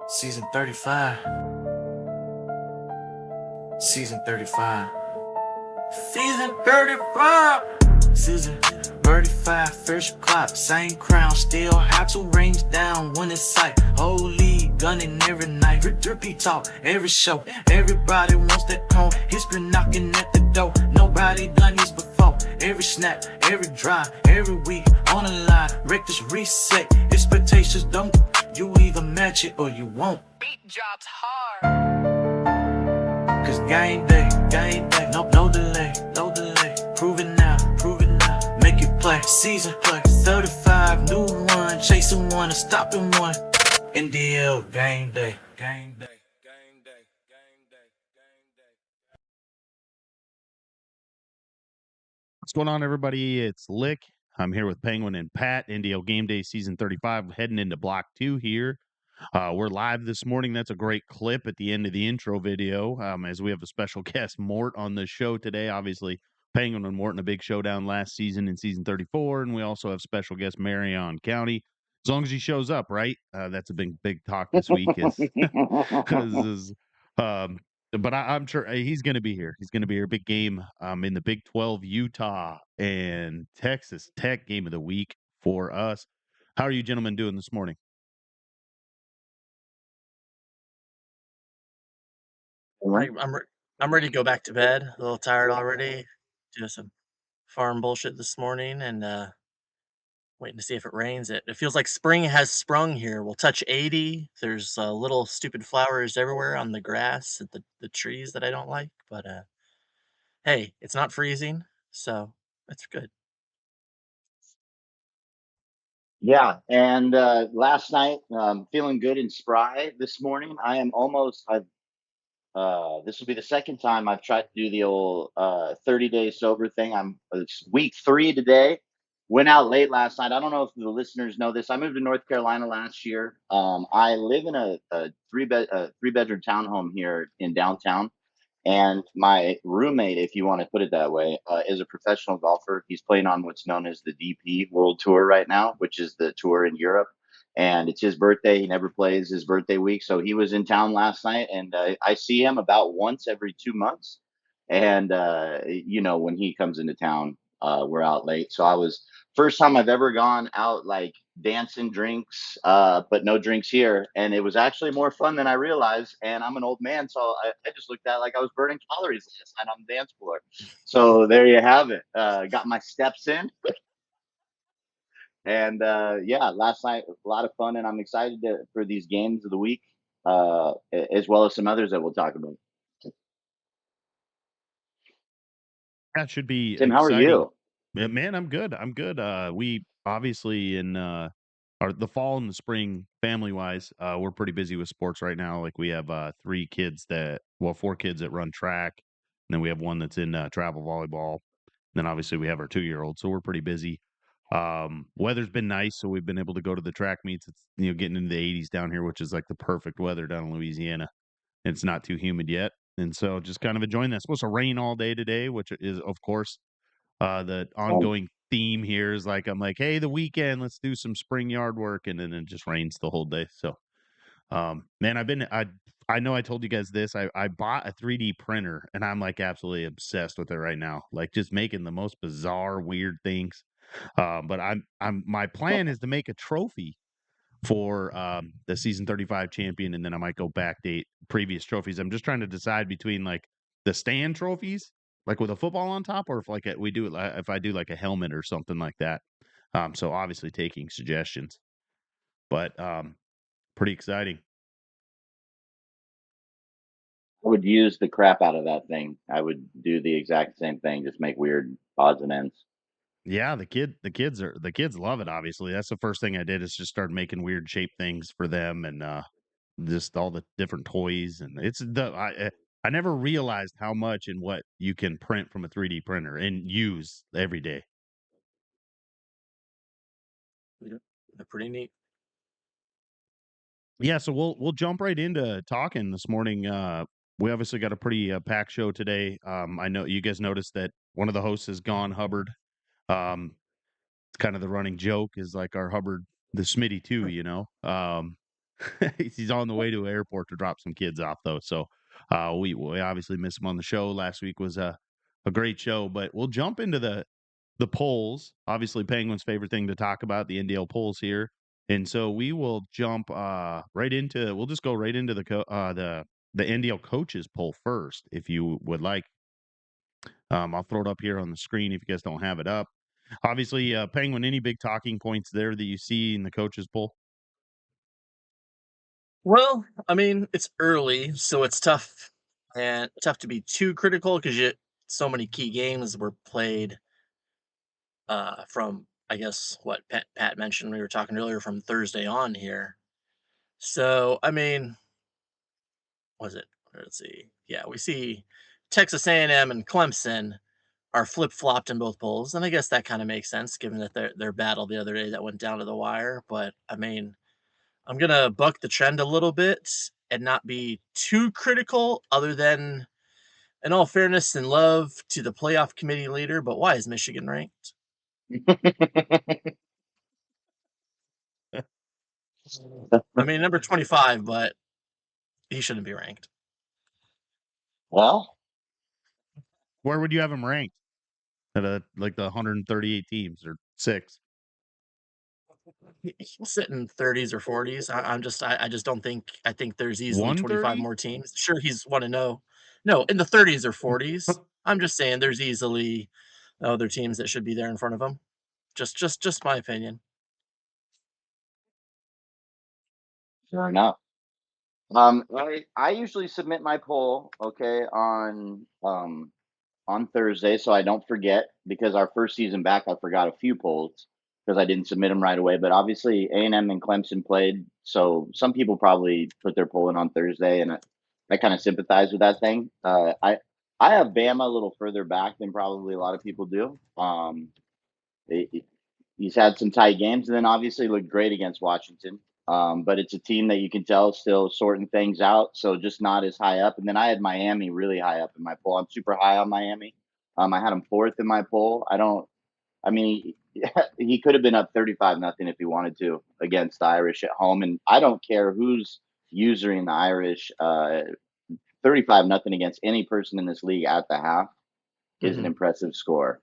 Season 35. Season 35. Season 35. Season 35. First clock, same crown. Still have to range down when it's sight. Holy gunning every night. Repeat talk every show. Everybody wants that home. History knocking at the door. Nobody done this before. Every snap, every drive, every week on the line. Reckless reset. Expectations don't. You either match it or you won't. Beat drops hard. Cause game day, no delay, prove it now, make it play, season play, 35, new one, chasing one and stopping one, NDL, game day. What's going on, everybody? It's Lick. I'm here with Penguin and Pat. NDL Game Day Season 35, heading into Block 2 here. We're live this morning. That's a great clip at the end of the intro video, as we have a special guest, Mort, on the show today. Obviously, Penguin and Mort in a big showdown last season in Season 34, and we also have special guest Marion County. As long as he shows up, right? That's a big talk this week. But I'm sure he's going to be here. He's going to be here. Big game in the Big 12, Utah and Texas Tech game of the week for us. How are you gentlemen doing this morning? I'm ready to go back to bed. A little tired already. Doing some farm bullshit this morning and waiting to see if it rains. It feels like spring has sprung here. We'll touch 80. There's little stupid flowers everywhere on the grass and the trees that I don't like. But hey, it's not freezing, so it's good. Yeah, and last night, feeling good and spry. This morning, I am almost. This will be the second time I've tried to do the old 30-day sober thing. It's week 3 today. Went out late last night. I don't know if the listeners know this. I moved to North Carolina last year. I live in a three-bedroom townhome here in downtown. And my roommate, if you want to put it that way, is a professional golfer. He's playing on what's known as the DP World Tour right now, which is the tour in Europe. And it's his birthday. He never plays his birthday week. So he was in town last night, and I see him about once every 2 months. And, when he comes into town, we're out late. So I was first time I've ever gone out like dancing, drinks, but no drinks here. And it was actually more fun than I realized. And I'm an old man, so I just looked at it like I was burning calories last night on the dance floor. So there you have it. Got my steps in. And yeah, last night a lot of fun, and I'm excited for these games of the week, as well as some others that we'll talk about. That should be Tim, exciting. how are you? Man, I'm good. We obviously in the fall and the spring, family wise, we're pretty busy with sports right now. Like we have 4 kids that run track, and then we have one that's in travel volleyball. Then obviously we have our 2-year-old, so we're pretty busy. Weather's been nice, so we've been able to go to the track meets. It's getting into the 80s down here, which is like the perfect weather down in Louisiana. It's not too humid yet, and so just kind of enjoying that. It's supposed to rain all day today, which is of course the ongoing theme here is like I'm like, hey, the weekend, let's do some spring yard work, and then it just rains the whole day. So, man, I know I told you guys this. I bought a 3D printer, and I'm like absolutely obsessed with it right now. Like just making the most bizarre, weird things. But my plan is to make a trophy for the season 35 champion, and then I might go backdate previous trophies. I'm just trying to decide between like the stand trophies, like with a football on top, or if I do like a helmet or something like that. So obviously taking suggestions, but pretty exciting. I would use the crap out of that thing. I would do the exact same thing, just make weird odds and ends. Yeah, the kids love it. Obviously, that's the first thing I did is just start making weird shape things for them, and just all the different toys. And I never realized how much and what you can print from a 3D printer and use every day. They're pretty neat. Yeah, so we'll jump right into talking this morning. We obviously got a pretty packed show today. I know you guys noticed that one of the hosts is gone, Hubbard. It's kind of the running joke is like our Hubbard, the Smitty too, He's on the way to an airport to drop some kids off, though. So we obviously missed him on the show. Last week was a great show, but we'll jump into the polls. Obviously, Penguins' favorite thing to talk about, the NDL polls here. And so we will jump right into. We'll just go right into the NDL coaches poll first, if you would like. I'll throw it up here on the screen if you guys don't have it up. Obviously, Penguin, any big talking points there that you see in the coaches poll? Well, I mean, it's early, so it's tough to be too critical because so many key games were played from, I guess, what Pat mentioned. We were talking earlier from Thursday on here. So I mean, was it? Let's see. Yeah, we see Texas A&M and Clemson are flip flopped in both polls, and I guess that kind of makes sense given that their battle the other day that went down to the wire. But I mean, I'm gonna buck the trend a little bit and not be too critical, other than, in all fairness and love to the playoff committee leader. But why is Michigan ranked? I mean, number 25, but he shouldn't be ranked. Well, Where would you have him ranked? At like the 138 teams or 6? He'll sit in 30s or 40s. I just don't think. I think there's easily 25 130? more teams. Sure, he's want to know. No, in the 30s or 40s. I'm just saying there's easily other teams that should be there in front of him. Just my opinion. fair enough. I usually submit my poll, okay, on Thursday, so I don't forget, because our first season back, I forgot a few polls because I didn't submit them right away. But obviously, A&M and Clemson played, so some people probably put their poll in on Thursday, and I kind of sympathize with that thing. I have Bama a little further back than probably a lot of people do. He- he's had some tight games, and then obviously looked great against Washington. But it's a team that you can tell still sorting things out, so just not as high up. And then I had Miami really high up in my poll. I'm super high on Miami. I had him fourth in my poll. I don't. I mean, he could have been up 35-0 if he wanted to against the Irish at home, and I don't care who's using the Irish. 35-0 against any person in this league at the half is an Mhm. impressive score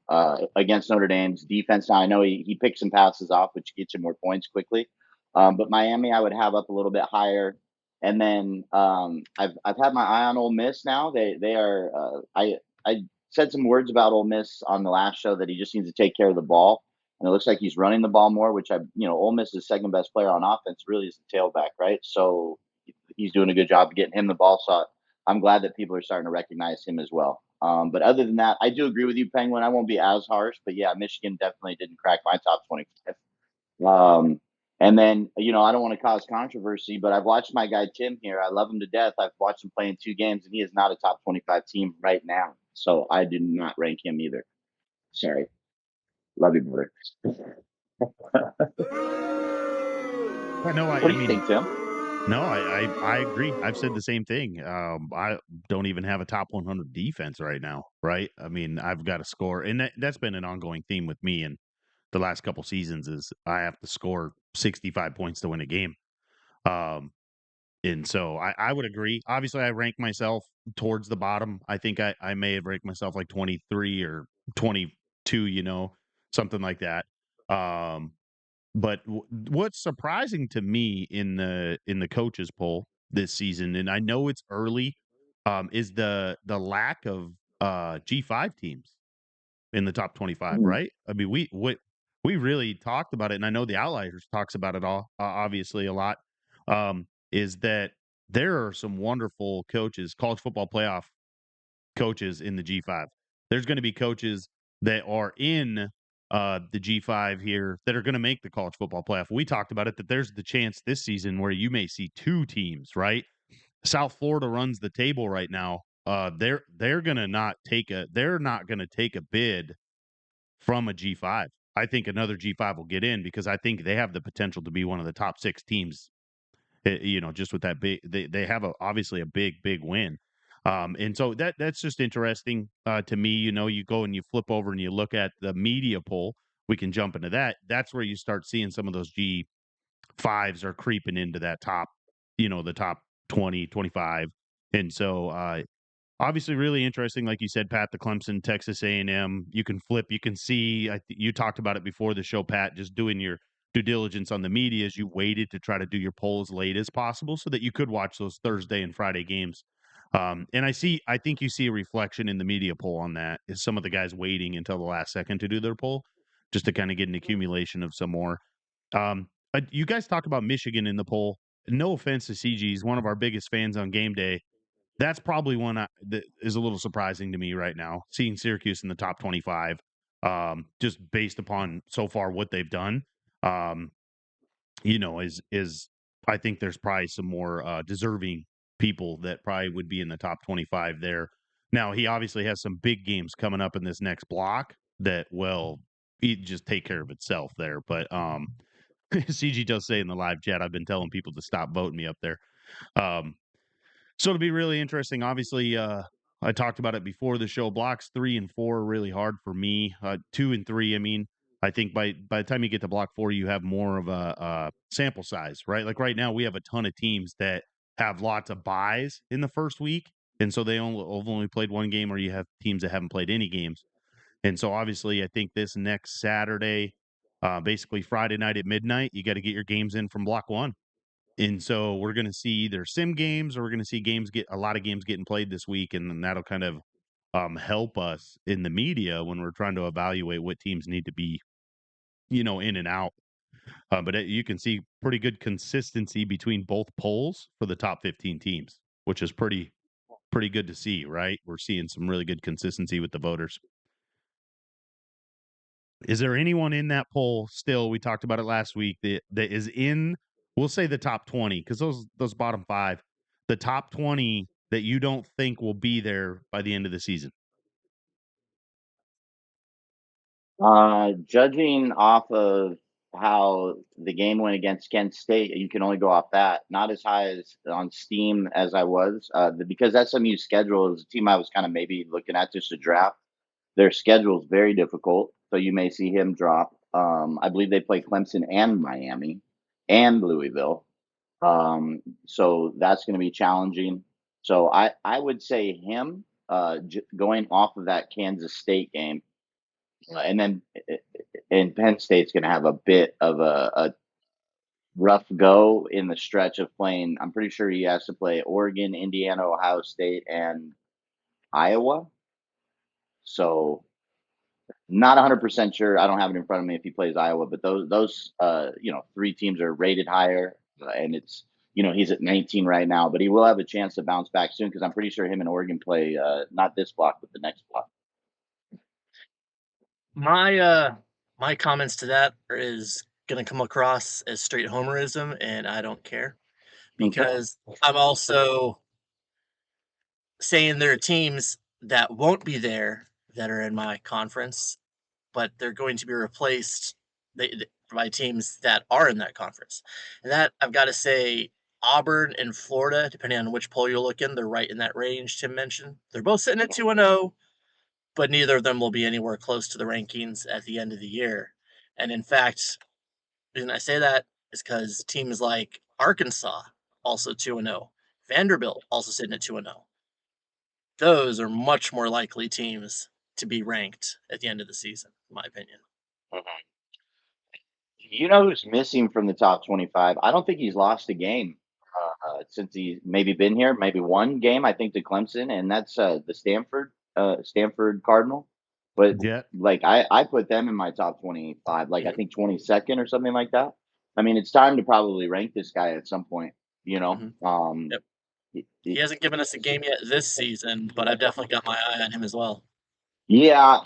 against Notre Dame's defense. Now I know he picked some passes off, which gets you more points quickly. But Miami, I would have up a little bit higher. And then I've had my eye on Ole Miss now. They are. I said some words about Ole Miss on the last show that he just needs to take care of the ball, and it looks like he's running the ball more. Which Ole Miss's second best player on offense really is the tailback, right? So he's doing a good job of getting him the ball. So I'm glad that people are starting to recognize him as well. But other than that, I do agree with you, Penguin. I won't be as harsh, but yeah, Michigan definitely didn't crack my top 25. And then, I don't want to cause controversy, but I've watched my guy Tim here. I love him to death. I've watched him play in 2 games, and he is not a top 25 team right now. So I did not rank him either. Sorry. Love you, brother. I know. What I do you mean, think, Tim? no, I agree. I've said the same thing. I don't even have a top 100 defense right now, right? I mean, I've got to score, and that's been an ongoing theme with me in the last couple seasons. Is I have to score 65 points to win a game. Um, and so I would agree. Obviously, I rank myself towards the bottom. I think I may have ranked myself like 23 or 22, something like that. Um, but what's surprising to me in the coaches poll this season, and I know it's early, is the lack of G5 teams in the top 25. Mm. Right? I mean, we really talked about it, and I know the Outliers talks about it all obviously a lot. Is that there are some wonderful coaches, college football playoff coaches in the G5. There's going to be coaches that are in the G5 here that are going to make the college football playoff. We talked about it that there's the chance this season where you may see 2 teams, right? South Florida runs the table right now. They're going to not take a bid from a G5. I think another G5 will get in because I think they have the potential to be one of the top 6 teams. Just with that big, they have obviously a big win. And so that's just interesting to me. You go and you flip over and you look at the media poll. We can jump into that. That's where you start seeing some of those G5s are creeping into that top the top 20, 25. And so obviously really interesting, like you said, Pat, the Clemson, Texas A&M. You can flip, you can see, you talked about it before the show, Pat, just doing your due diligence on the media as you waited to try to do your poll as late as possible so that you could watch those Thursday and Friday games. And I think you see a reflection in the media poll on that is some of the guys waiting until the last second to do their poll just to kind of get an accumulation of some more. You guys talk about Michigan in the poll. No offense to CG, he's one of our biggest fans on game day. That's probably one that is a little surprising to me right now, seeing Syracuse in the top 25, just based upon so far what they've done. Um, is I think there's probably some more deserving people that probably would be in the top 25 there. Now, he obviously has some big games coming up in this next block that will just take care of itself there. But CG does say in the live chat, I've been telling people to stop voting me up there. So it'll be really interesting. Obviously, I talked about it before the show. Blocks 3 and 4 are really hard for me. 2 and 3, I mean, I think by the time you get to block 4, you have more of a sample size, right? Like right now, we have a ton of teams that have lots of buys in the first week, and so they only played one game, or you have teams that haven't played any games. And so obviously, I think this next Saturday, basically Friday night at midnight, you got to get your games in from block 1. And so we're going to see either sim games or we're going to see a lot of games getting played this week. And then that'll kind of help us in the media when we're trying to evaluate what teams need to be, in and out. But you can see pretty good consistency between both polls for the top 15 teams, which is pretty good to see, right? We're seeing some really good consistency with the voters. Is there anyone in that poll still? We talked about it last week that is in. We'll say the top 20 because those bottom 5, the top 20 that you don't think will be there by the end of the season. Judging off of how the game went against Kent State, you can only go off that. Not as high as on Steam as I was, because SMU's schedule is a team I was kind of maybe looking at just to draft. Their schedule is very difficult, so you may see him drop. I believe they play Clemson and Miami and Louisville, so that's going to be challenging. So I would say him, going off of that Kansas State game, and then and Penn State's going to have a bit of a rough go in the stretch of playing. I'm pretty sure he has to play Oregon, Indiana, Ohio State, and Iowa. So not 100% sure. I don't have it in front of me if he plays Iowa, but those 3 teams are rated higher, and it's he's at 19 right now, but he will have a chance to bounce back soon because I'm pretty sure him and Oregon play not this block but the next block. My comments to that is gonna come across as straight homerism, and I don't care because I'm also saying there are teams that won't be there that are in my conference, but they're going to be replaced by teams that are in that conference. And that I've got to say, Auburn and Florida, depending on which poll you look in, they're right in that range Tim mentioned. They're both sitting at 2-0, but neither of them will be anywhere close to the rankings at the end of the year. And in fact, the reason I say that is because teams like Arkansas, also 2-0, Vanderbilt, also sitting at 2-0. Those are much more likely teams to be ranked at the end of the season, in my opinion. You know who's missing from the top 25? I don't think he's lost a game since he's maybe been here, maybe one game, I think, to Clemson, and that's the Stanford Cardinal. But Yeah. like I put them in my top 25, like I think 22nd or something like that. I mean, it's time to probably rank this guy at some point, you know. Yep. He hasn't given us a game yet this season, but I've definitely got my eye on him as well. Yeah,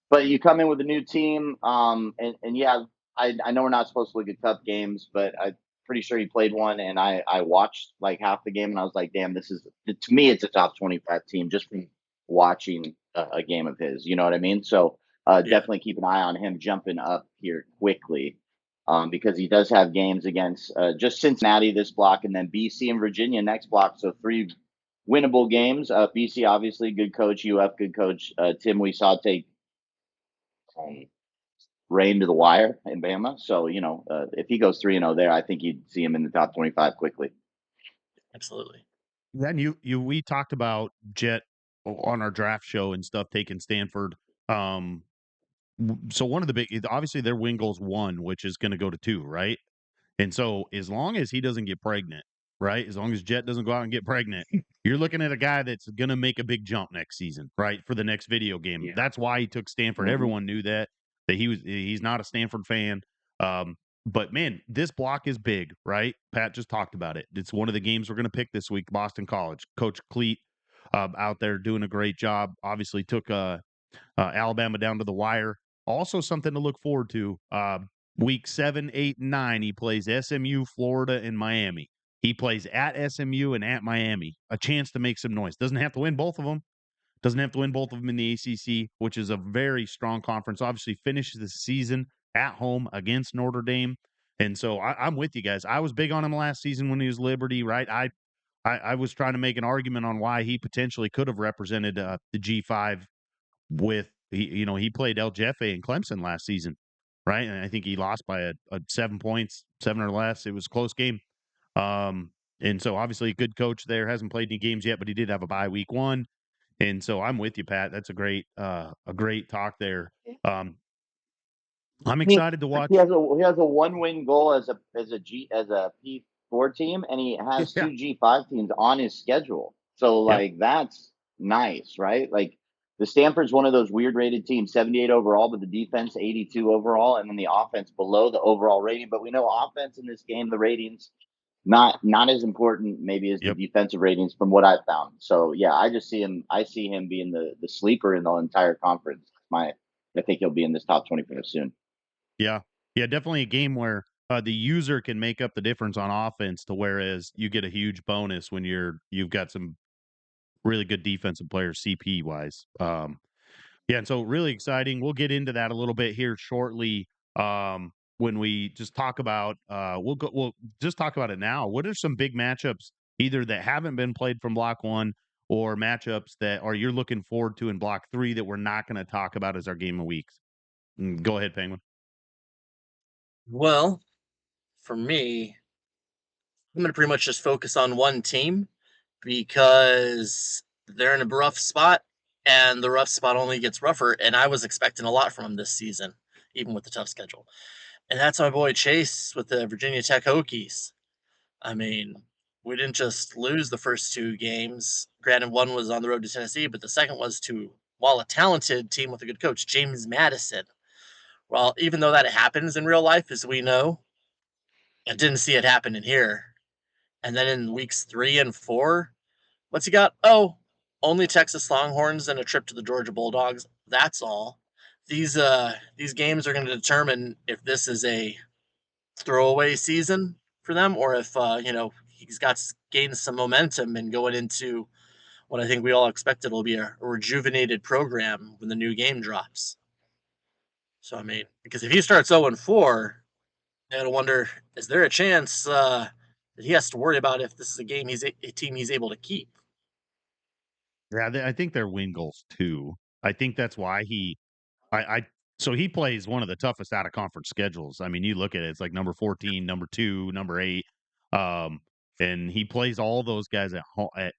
but you come in with a new team, and yeah, I know we're not supposed to look at cup games, but I'm pretty sure he played one, and I watched like half the game, and I was like, damn, this is to me, it's a top 25 team just from watching a game of his. You know what I mean? So definitely keep an eye on him jumping up here quickly, because he does have games against just Cincinnati this block, and then BC and Virginia next block. So 3 winnable games. BC, obviously, good coach. UF, good coach. Tim, we saw take rain to the wire in Bama. So, if he goes 3-0 there, I think you'd see him in the top 25 quickly. Absolutely. Then we talked about Jet on our draft show and stuff taking Stanford. Um, so one of the big, obviously their win goal's 1, which is going to go to 2, right? And so as long as he doesn't get pregnant, right? As long as Jet doesn't go out and get pregnant, you're looking at a guy that's going to make a big jump next season, right? For the next video game. Yeah. That's why he took Stanford. Mhm. Everyone knew that he's not a Stanford fan. Um, but man, this block is big, right? Pat just talked about it. It's one of the games we're going to pick this week, Boston College. Coach Cleat out there doing a great job. Obviously took Alabama down to the wire. Also, something to look forward to. Week 7, 8, and 9, he plays SMU, Florida, and Miami. He plays at SMU and at Miami. A chance to make some noise. Doesn't have to win both of them. Doesn't have to win both of them in the ACC, which is a very strong conference. Obviously, finishes the season at home against Notre Dame. And so I'm with you guys. I was big on him last season when he was Liberty, right? I was trying to make an argument on why he potentially could have represented the G5 with he played El Jefe in Clemson last season, right? And I think he lost by a 7 points, 7 or less. It was a close game. And so obviously a good coach there, hasn't played any games yet, but he did have a bye week 1. And so I'm with you, Pat. That's a great talk there. I'm excited to He watch. has a 1-win goal as a P4 team, and he has Yeah. 2 G5 teams on his schedule. So Yep. like that's nice, right? Like the Stanford's one of those weird rated teams, 78 overall, but the defense 82 overall, and then the offense below the overall rating. But we know offense in this game, the ratings not as important maybe as the Yep. defensive ratings from what I've found. So yeah, I see him being the sleeper in the entire conference. I think he'll be in this top 25 soon. Yeah. Yeah, definitely a game where the user can make up the difference on offense to whereas you get a huge bonus when you've got some really good defensive players CP wise. Yeah, and so really exciting. We'll get into that a little bit here shortly. When we just talk about we'll just talk about it now. What are some big matchups either that haven't been played from block 1 or matchups that are you're looking forward to in block 3 that we're not going to talk about as our game of weeks? Go ahead, Penguin. Well, for me, I'm going to pretty much just focus on one team because they're in a rough spot and the rough spot only gets rougher. And I was expecting a lot from them this season, even with the tough schedule. And that's my boy Chase with the Virginia Tech Hokies. I mean, we didn't just lose the first 2 games. Granted, one was on the road to Tennessee, but the second was to, while a talented team with a good coach, James Madison. Well, even though that happens in real life, as we know, I didn't see it happen in here. And then in weeks 3 and 4, what's he got? Oh, only Texas Longhorns and a trip to the Georgia Bulldogs. That's all. These games are going to determine if this is a throwaway season for them or if he's got gained some momentum and going into what I think we all expected will be a rejuvenated program when the new game drops. So I mean, because if he starts 0-4, I gotta wonder: is there a chance that he has to worry about if this is a team he's able to keep? Yeah, I think they're win goals too. I think that's why I so he plays one of the toughest out of conference schedules. I mean, you look at it, it's like number 14, number 2, number 8. Um, and he plays all those guys at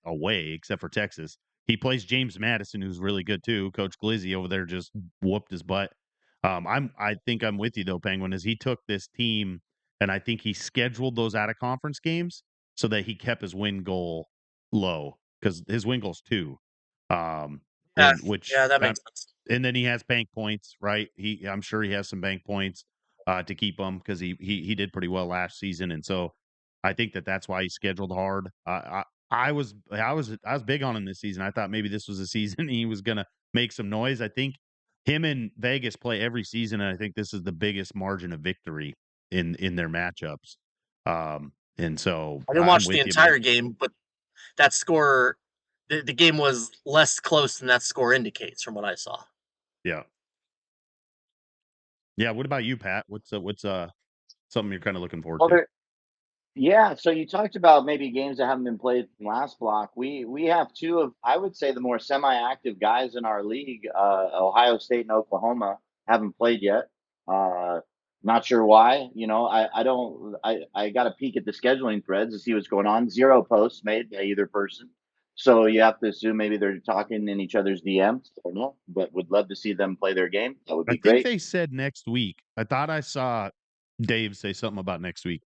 away except for Texas. He plays James Madison, who's really good too. Coach Glizzy over there just whooped his butt. I think I'm with you though, Penguin, as he took this team and I think he scheduled those out of conference games so that he kept his win goal low because his win goal's 2. Yeah, And which yeah, that makes sense. and then he has bank points, right? I'm sure he has some bank points to keep him because he did pretty well last season, and so I think that's why he scheduled hard. I was big on him this season. I thought maybe this was a season he was going to make some noise. I think him and Vegas play every season, and I think this is the biggest margin of victory in their matchups. And so I didn't I'm watch the with you, man. entire game, but that score, the game was less close than that score indicates from what I saw. Yeah, yeah. What about you, Pat? What's something you're kind of looking forward Well, to? yeah. So you talked about maybe games that haven't been played from last block. We have 2 of I would say the more semi-active guys in our league. Ohio State and Oklahoma haven't played yet. Uh, Not sure why. I got a peek at the scheduling threads to see what's going on. Zero posts made by either person. So you have to assume maybe they're talking in each other's DMs. I don't know, but would love to see them play their game. That would I be think great. they said next week. I thought I saw Dave say something about next week.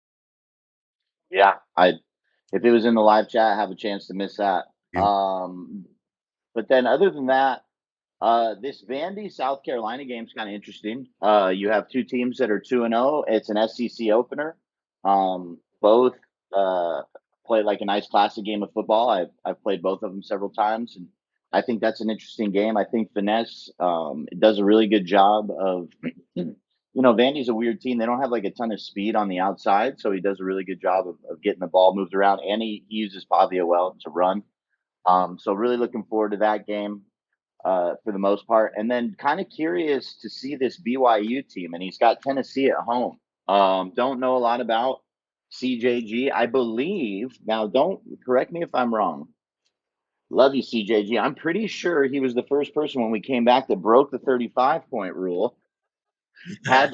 Yeah. If it was in the live chat, I have a chance to miss that. Yeah. But then other than that, this Vandy South Carolina game is kind of interesting. You have two teams that are 2-0. It's an SEC opener. Both play like a nice classic game of football. I've played both of them several times, and I think that's an interesting game. I think Finesse does a really good job of. Vandy's a weird team. They don't have like a ton of speed on the outside, so he does a really good job of getting the ball moved around, and he uses Pavia well to run. So really looking forward to that game for the most part. And then kind of curious to see this BYU team, and he's got Tennessee at home. Don't know a lot about CJG. I believe, now don't correct me if I'm wrong. Love you, CJG. I'm pretty sure he was the first person when we came back that broke the 35-point rule. Yeah.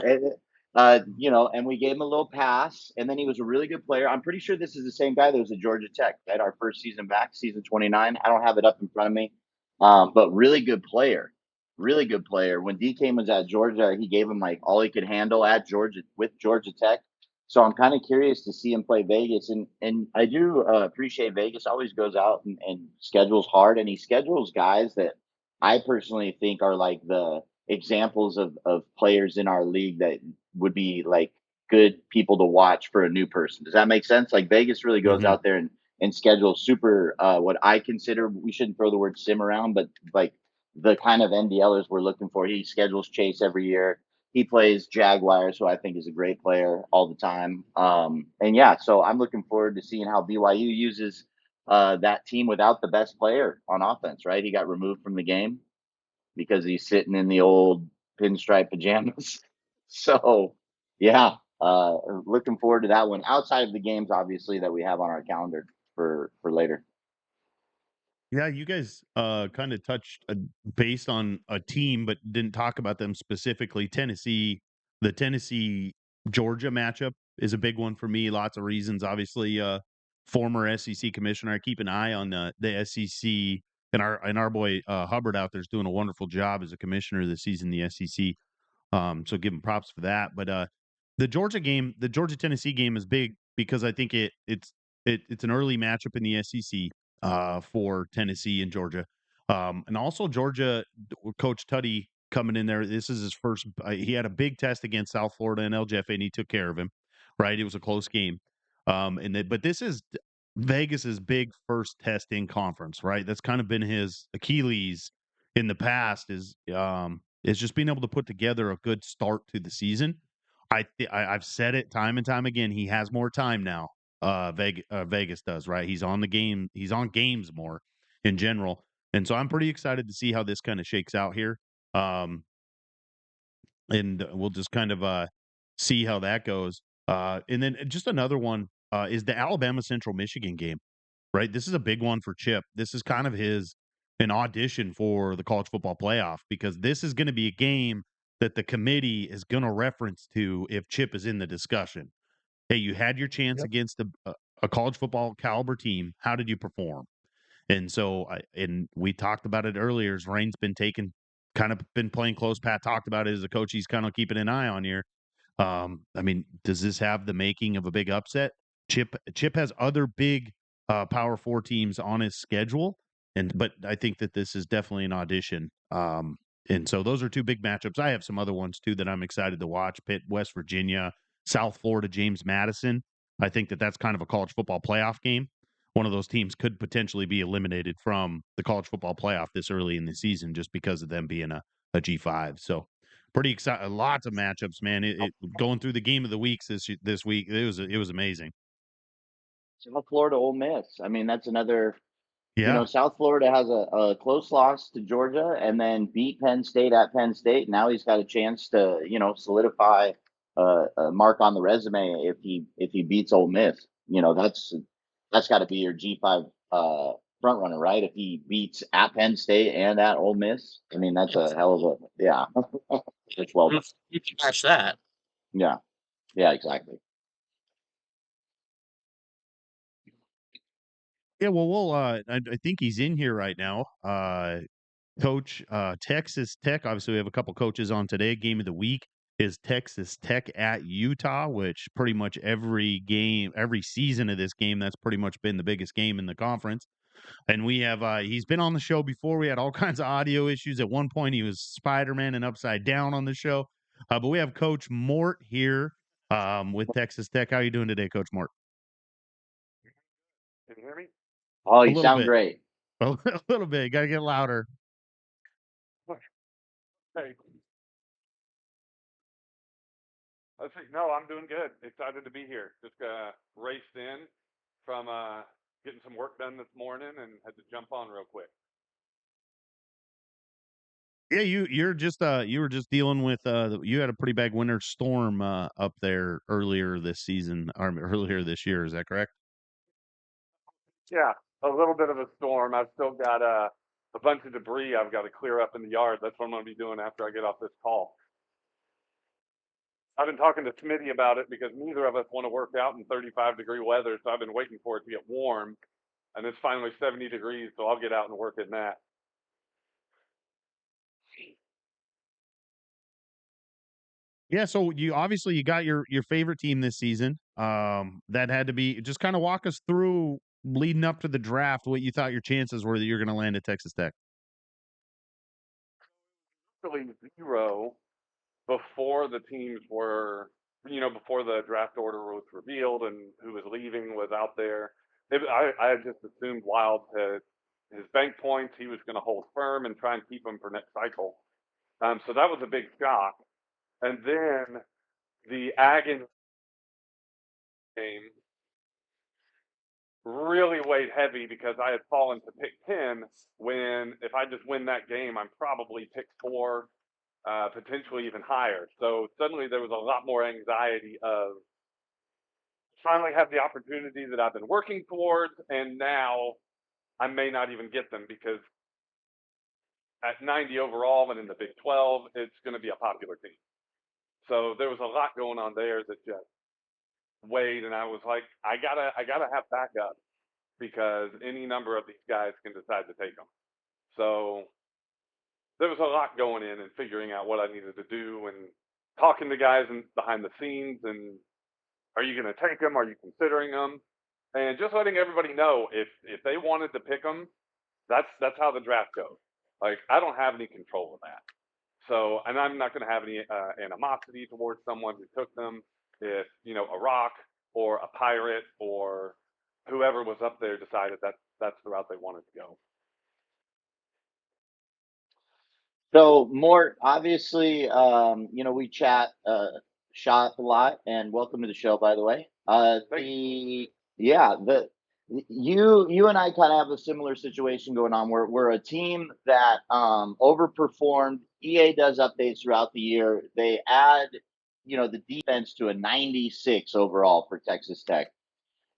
And we gave him a little pass, and then he was a really good player. I'm pretty sure this is the same guy that was at Georgia Tech, right? Our first season back, season 29. I don't have it up in front of me, but really good player, really good player. When DK was at Georgia, he gave him like all he could handle at Georgia with Georgia Tech. So I'm kind of curious to see him play Vegas, and I do appreciate Vegas always goes out and schedules hard, and he schedules guys that I personally think are like the examples of players in our league that would be like good people to watch for a new person. Does that make sense? Like Vegas really goes Mhm. out there and schedules super what I consider, we shouldn't throw the word sim around, but like the kind of NDLers we're looking for. He schedules Chase every year. He plays Jaguars, who I think is a great player all the time. And yeah, so I'm looking forward to seeing how BYU uses that team without the best player on offense, right? He got removed from the game because he's sitting in the old pinstripe pajamas. So, yeah, looking forward to that one. Outside of the games, obviously, that we have on our calendar for later. Yeah, you guys kind of touched based on a team, but didn't talk about them specifically. The Tennessee Georgia matchup is a big one for me. Lots of reasons. Obviously, former SEC commissioner. I keep an eye on the SEC, and our boy Hubbard out there is doing a wonderful job as a commissioner this season in the SEC. So give him props for that. But the Georgia game, the Georgia Tennessee game is big because I think it's an early matchup in the SEC for Tennessee and Georgia. And also Georgia coach Tutty coming in there. This is his first he had a big test against South Florida and LJF and he took care of him. Right? It was a close game. But this is Vegas's big first test in conference, right? That's kind of been his Achilles in the past is just being able to put together a good start to the season. I've said it time and time again. He has more time now. Vegas does, right? He's on the game. He's on games more in general, and so I'm pretty excited to see how this kind of shakes out here. Um, and we'll just kind of see how that goes. And then just another one is the Alabama Central Michigan game, right? This is a big one for Chip. This is kind of an audition for the college football playoff because this is going to be a game that the committee is going to reference to if Chip is in the discussion. Hey, you had your chance Yep. against a college football caliber team. How did you perform? And so, and we talked about it earlier. As Rain's kind of been playing close. Pat talked about it as a coach. He's kind of keeping an eye on here. I mean, does this have the making of a big upset? Chip has other big Power Four teams on his schedule, but I think that this is definitely an audition. And so those are two big matchups. I have some other ones too that I'm excited to watch. Pitt, West Virginia, South Florida, James Madison. I think that that's kind of a college football playoff game. One of those teams could potentially be eliminated from the college football playoff this early in the season just because of them being a G5. So pretty excited. Lots of matchups, man. Going through the game of the weeks this week, it was amazing. South Florida, Ole Miss. I mean, that's another. Yeah, South Florida has a close loss to Georgia and then beat Penn State at Penn State. Now he's got a chance to, solidify a mark on the resume if he beats Ole Miss. That's got to be your G5 front runner, right? If he beats at Penn State and at Ole Miss, I mean that's a Yes. hell of a yeah. It's well done. You can match that. Yeah. Yeah, exactly. Yeah, well, I think he's in here right now. Coach, Texas Tech. Obviously, we have a couple coaches on today. Game of the week is Texas Tech at Utah, which pretty much every game, every season of this game, that's pretty much been the biggest game in the conference. And we have he's been on the show before. We had all kinds of audio issues. At one point, he was Spider-Man and upside down on the show. But we have Coach Mort here with Texas Tech. How are you doing today, Coach Mort? Can you hear me? Oh, A you little sound bit. great. A little bit. Got to get louder. Hey. Let's see. No, I'm doing good. Excited to be here. Just raced in from getting some work done this morning and had to jump on real quick. Yeah, you were just dealing with you had a pretty bad winter storm up there earlier this season or earlier this year. Is that correct? Yeah, a little bit of a storm. I've still got a bunch of debris I've got to clear up in the yard. That's what I'm going to be doing after I get off this call. I've been talking to Smitty about it because neither of us want to work out in 35-degree weather, so I've been waiting for it to get warm, and it's finally 70 degrees, so I'll get out and work in that. Yeah, so you obviously you got your favorite team this season. That had to be just kind of walk us through leading up to the draft what you thought your chances were that you're going to land at Texas Tech. Really zero before the teams were, before the draft order was revealed and who was leaving was out there. I had just assumed Wild had his bank points. He was going to hold firm and try and keep them for next cycle. So that was a big shock. And then the Aggies game really weighed heavy because I had fallen to pick 10 when if I just win that game, I'm probably pick 4, potentially even higher. So suddenly there was a lot more anxiety of finally have the opportunity that I've been working towards, and now I may not even get them because at 90 overall and in the Big 12, it's going to be a popular team. So there was a lot going on there that just weighed, and I was like, I gotta have backup because any number of these guys can decide to take them. So there was a lot going in and figuring out what I needed to do and talking to guys behind the scenes and are you going to take them? Are you considering them? And just letting everybody know if they wanted to pick them, that's how the draft goes. Like I don't have any control of that. So, and I'm not going to have any animosity towards someone who took them. If a Rock or a Pirate or whoever was up there decided that that's the route they wanted to go. So, Mort, obviously, we chat shop a lot, and welcome to the show, by the way. You and I kind of have a similar situation going on. We're a team that overperformed. EA does updates throughout the year. They add, the defense to a 96 overall for Texas Tech.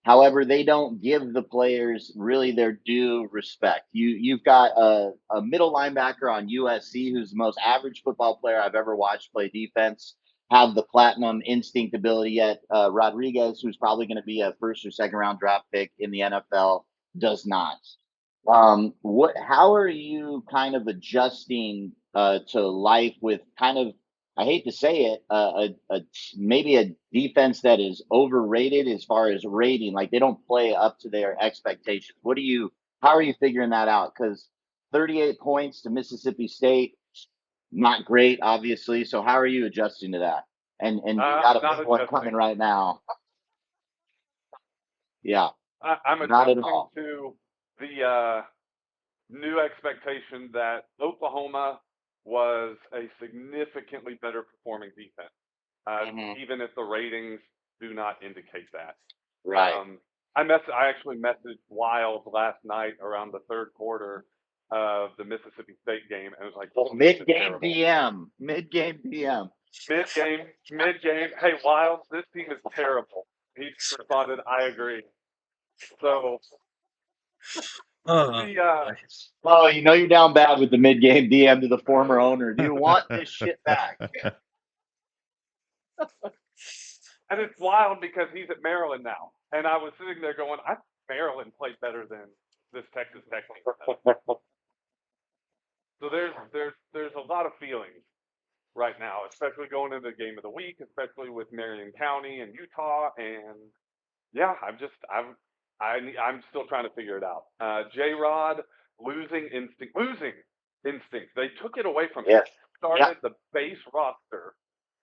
However, they don't give the players really their due respect. You've got a middle linebacker on USC who's the most average football player I've ever watched play defense, have the platinum instinct ability yet. Rodriguez, who's probably going to be a first or second round draft pick in the NFL, does not. How are you kind of adjusting to life with kind of, I hate to say it, maybe a defense that is overrated as far as rating, like they don't play up to their expectations. How are you figuring that out? Because 38 points to Mississippi State, not great, obviously. So how are you adjusting to that? And you got a big one coming right now. Yeah, I'm not at adjusting all. to the new expectation that Oklahoma was a significantly better performing defense, even if the ratings do not indicate that. Right. I actually messaged Wild last night around the third quarter of the Mississippi State game, and it was like, Mid-game PM. Mid-game PM. Mid-game. Hey, Wild, this team is terrible. He responded, I agree. So Oh, you're down bad with the mid-game DM to the former owner. Do you want this shit back? And it's wild because he's at Maryland now. And I was sitting there going, I think Maryland played better than this Texas Tech team. So there's a lot of feelings right now, especially going into the game of the week, especially with Marion County and Utah. And yeah, I'm still trying to figure it out. J-Rod losing instinct. They took it away from him. Yes. Started the base roster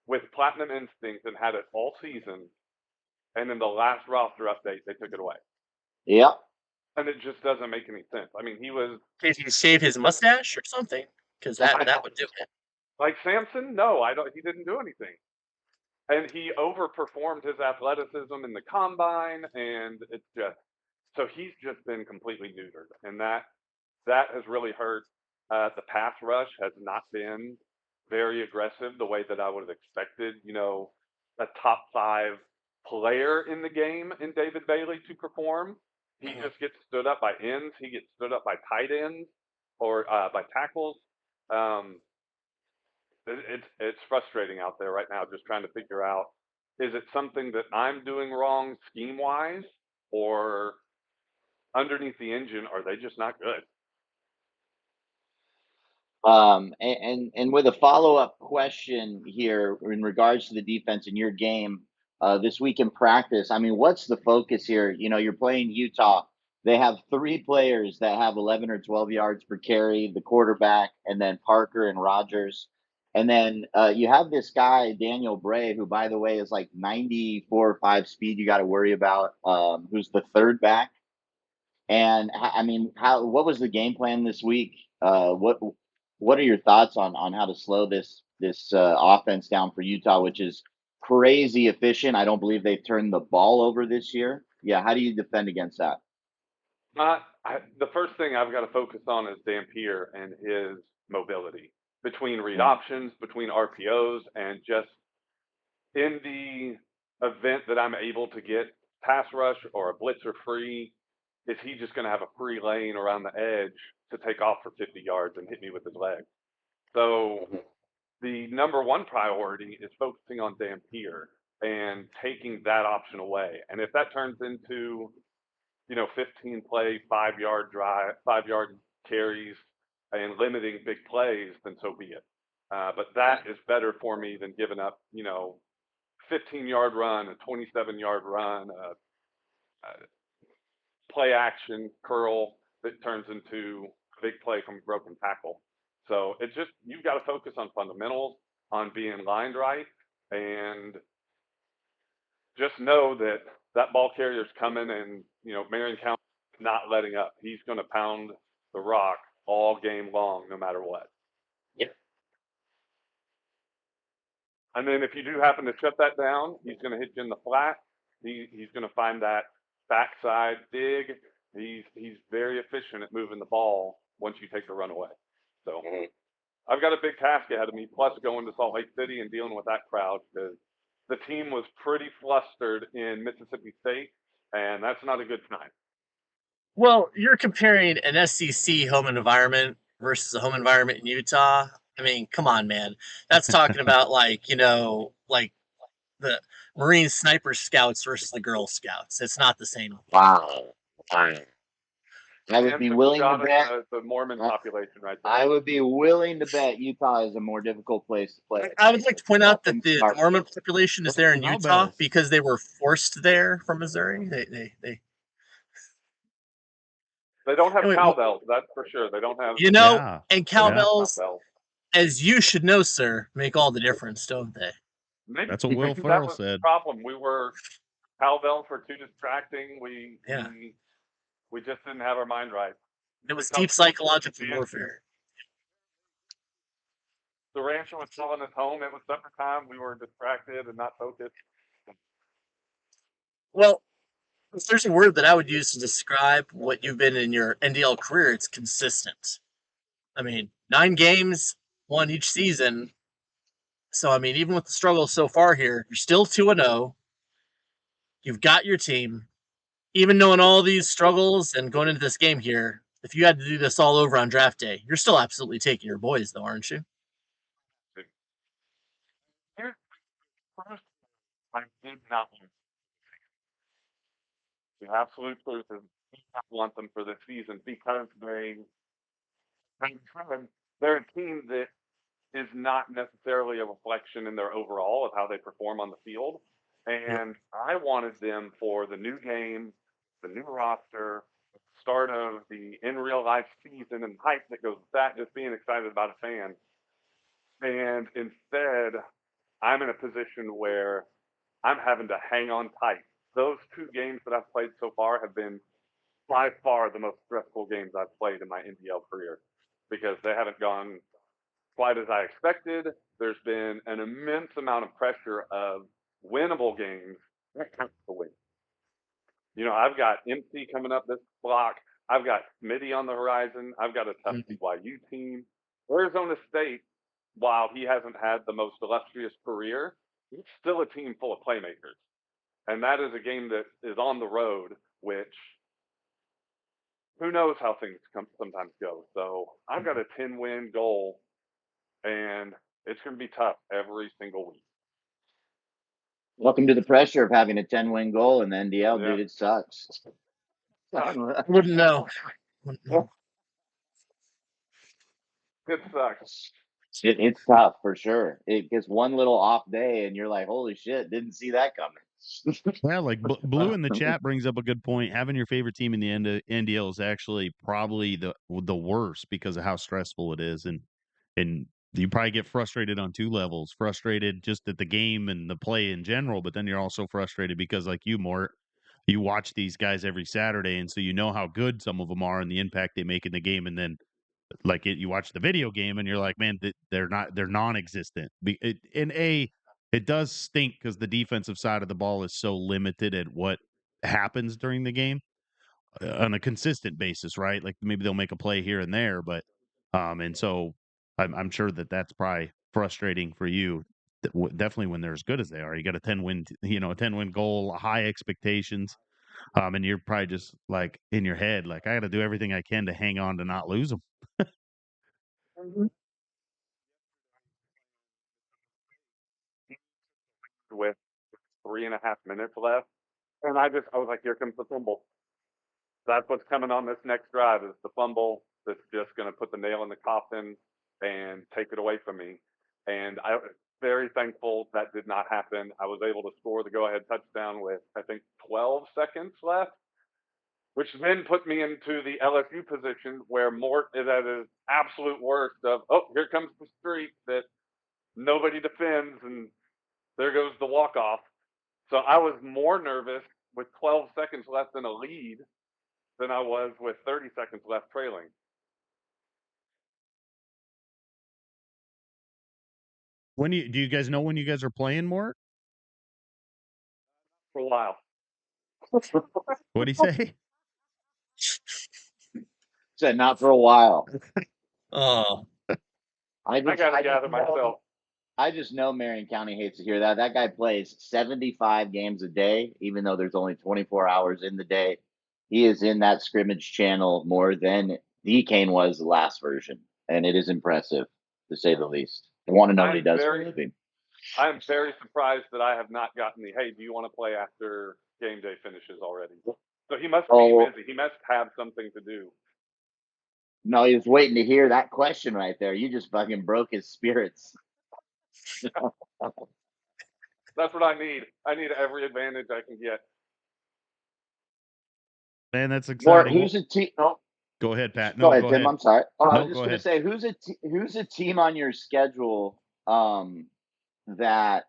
with Platinum Instinct and had it all season. And in the last roster update, they took it away. Yep. And it just doesn't make any sense. I mean, he was Did he shave his mustache or something? Because that would do it. like Samson. No, he didn't do anything. And he overperformed his athleticism in the combine, and it's just so he's just been completely neutered, and that has really hurt. The pass rush has not been very aggressive the way that I would have expected. You know, a top 5 player in the game in David Bailey to perform. He just gets stood up by ends. He gets stood up by tight ends or by tackles. It's frustrating out there right now, just trying to figure out, is it something that I'm doing wrong scheme wise, or underneath the engine, are they just not good? And with a follow-up question here in regards to the defense in your game this week in practice, I mean, what's the focus here? You know, you're playing Utah. They have 3 players that have 11 or 12 yards per carry, the quarterback, and then Parker and Rogers. And then you have this guy, Daniel Bray, who, by the way, is like 94 or 5 speed you got to worry about, who's the third back. And I mean, what was the game plan this week? What are your thoughts on how to slow this offense down for Utah, which is crazy efficient? I don't believe they've turned the ball over this year. Yeah, how do you defend against that? The first thing I've got to focus on is Dampier and his mobility between read options, between RPOs, and just in the event that I'm able to get pass rush or a blitzer free, is he just going to have a free lane around the edge to take off for 50 yards and hit me with his leg? So the number one priority is focusing on Dampier and taking that option away. And if that turns into, 15 play, 5-yard drive, 5-yard carries, and limiting big plays, then so be it. But that is better for me than giving up, 15-yard run, a 27-yard run, a play action curl that turns into a big play from a broken tackle. So it's just, you've got to focus on fundamentals, on being lined right, and just know that that ball carrier's coming, and Marion County is not letting up. He's going to pound the rock all game long, no matter what. Yep. And then if you do happen to shut that down, he's going to hit you in the flat. He's going to find that backside dig. He's very efficient at moving the ball once you take the run away. So I've got a big task ahead of me, plus going to Salt Lake City and dealing with that crowd, because the team was pretty flustered in Mississippi State, and that's not a good sign. Well, you're comparing an SEC home environment versus a home environment in Utah. I mean, come on, man. That's talking about like the Marine Sniper Scouts versus the Girl Scouts. It's not the same. Wow. I would be willing to bet the Mormon population right there. I would be willing to bet Utah is a more difficult place to play. I would like to point out that the Mormon population is there in Utah because they were forced there from Missouri. They don't have cowbells, that's for sure. They don't have, and cowbells, as you should know, sir, make all the difference, don't they? Maybe that's what Will Ferrell said. Problem. We were cowbells were too distracting. We just didn't have our mind right. It was deep psychological warfare. The rancher was selling his home. It was supper time. We were distracted and not focused. Well, if there's a word that I would use to describe what you've been in your NDL career, it's consistent. I mean, 9 games, 1 each season. So, I mean, even with the struggle so far here, you're still 2-0. You've got your team. Even knowing all these struggles and going into this game here, if you had to do this all over on draft day, you're still absolutely taking your boys, though, aren't you? First, I did not want the absolute truth is I did not want them for this season because they're a team that is not necessarily a reflection in their overall of how they perform on the field. Yep. And I wanted them for the new game, the new roster, start of the in real life season and hype that goes with that, just being excited about a fan. And instead, I'm in a position where I'm having to hang on tight. Those two games that I've played so far have been by far the most stressful games I've played in my NDL career because they haven't gone quite as I expected. There's been an immense amount of pressure of winnable games to win. You know, I've got MC coming up this block. I've got Smitty on the horizon. I've got a tough Mhm. BYU team. Arizona State, while he hasn't had the most illustrious career, he's still a team full of playmakers. And that is a game that is on the road, which who knows how things sometimes go. So I've got a 10-win goal, and it's going to be tough every single week. Welcome to the pressure of having a 10-win goal in the NDL, Yeah. dude. It sucks. Wouldn't know. Wouldn't know. It sucks. It's tough for sure. It gets one little off day, and you're like, "Holy shit! Didn't see that coming." Yeah, like Blue in the chat brings up a good point. Having your favorite team in the NDL is actually probably the worst because of how stressful it is, and you probably get frustrated on two levels: frustrated just at the game and the play in general, but then you're also frustrated because, like you, Mort, you watch these guys every Saturday, and so you know how good some of them are and the impact they make in the game, and then you watch the video game and you're like, man, they're non-existent. It does stink because the defensive side of the ball is so limited at what happens during the game on a consistent basis, right? Like maybe they'll make a play here and there, but and so I'm sure that's probably frustrating for you. Definitely when they're as good as they are, you got a 10-win, a 10-win goal, high expectations, and you're probably just like in your head, like I got to do everything I can to hang on to not lose them. With 3.5 minutes left, and I was like, here comes the fumble. That's what's coming on this next drive is the fumble that's just going to put the nail in the coffin and take it away from me. And I was very thankful that did not happen. I was able to score the go-ahead touchdown with I think 12 seconds left, which then put me into the LSU position where Mort is at his absolute worst of, oh, here comes the streak that nobody defends, and there goes the walk-off. So I was more nervous with 12 seconds left in a lead than I was with 30 seconds left trailing. Do you guys know when you guys are playing more? For a while. What'd he say? Said not for a while. Oh, I gotta gather myself. I just know Marion County hates to hear that. That guy plays 75 games a day, even though there's only 24 hours in the day. He is in that scrimmage channel more than Kane was the last version, and it is impressive to say the least. I want to know what he does for a living. I am very surprised that I have not gotten the, hey, do you want to play after game day finishes already? So he must be busy. He must have something to do. No, he was waiting to hear that question right there. You just fucking broke his spirits. That's what I need. I need every advantage I can get. Man, that's More, exciting. who's a team? Oh, Go ahead, Pat. go ahead, Tim. I'm sorry. I was just go going to ahead. say, who's a team on your schedule that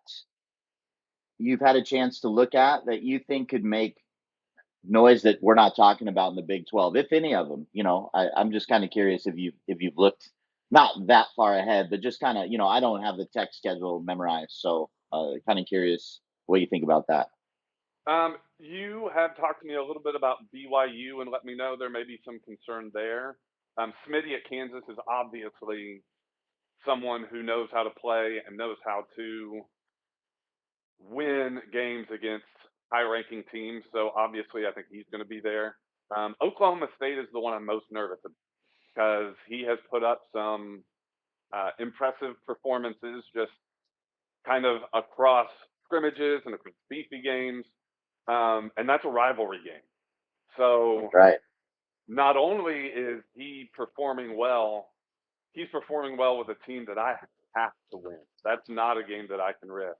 you've had a chance to look at that you think could make noise that we're not talking about in the Big 12, if any of them? I'm just kind of curious if you've looked not that far ahead, but just kind of, I don't have the tech schedule memorized, so kind of curious what you think about that. You have talked to me a little bit about BYU and let me know there may be some concern there. Smitty at Kansas is obviously someone who knows how to play and knows how to win games against high-ranking teams. So obviously, I think he's going to be there. Oklahoma State is the one I'm most nervous about because he has put up some impressive performances just kind of across scrimmages and some beefy games, and that's a rivalry game. So Right. not only is he performing well, he's performing well with a team that I have to win. That's not a game that I can risk.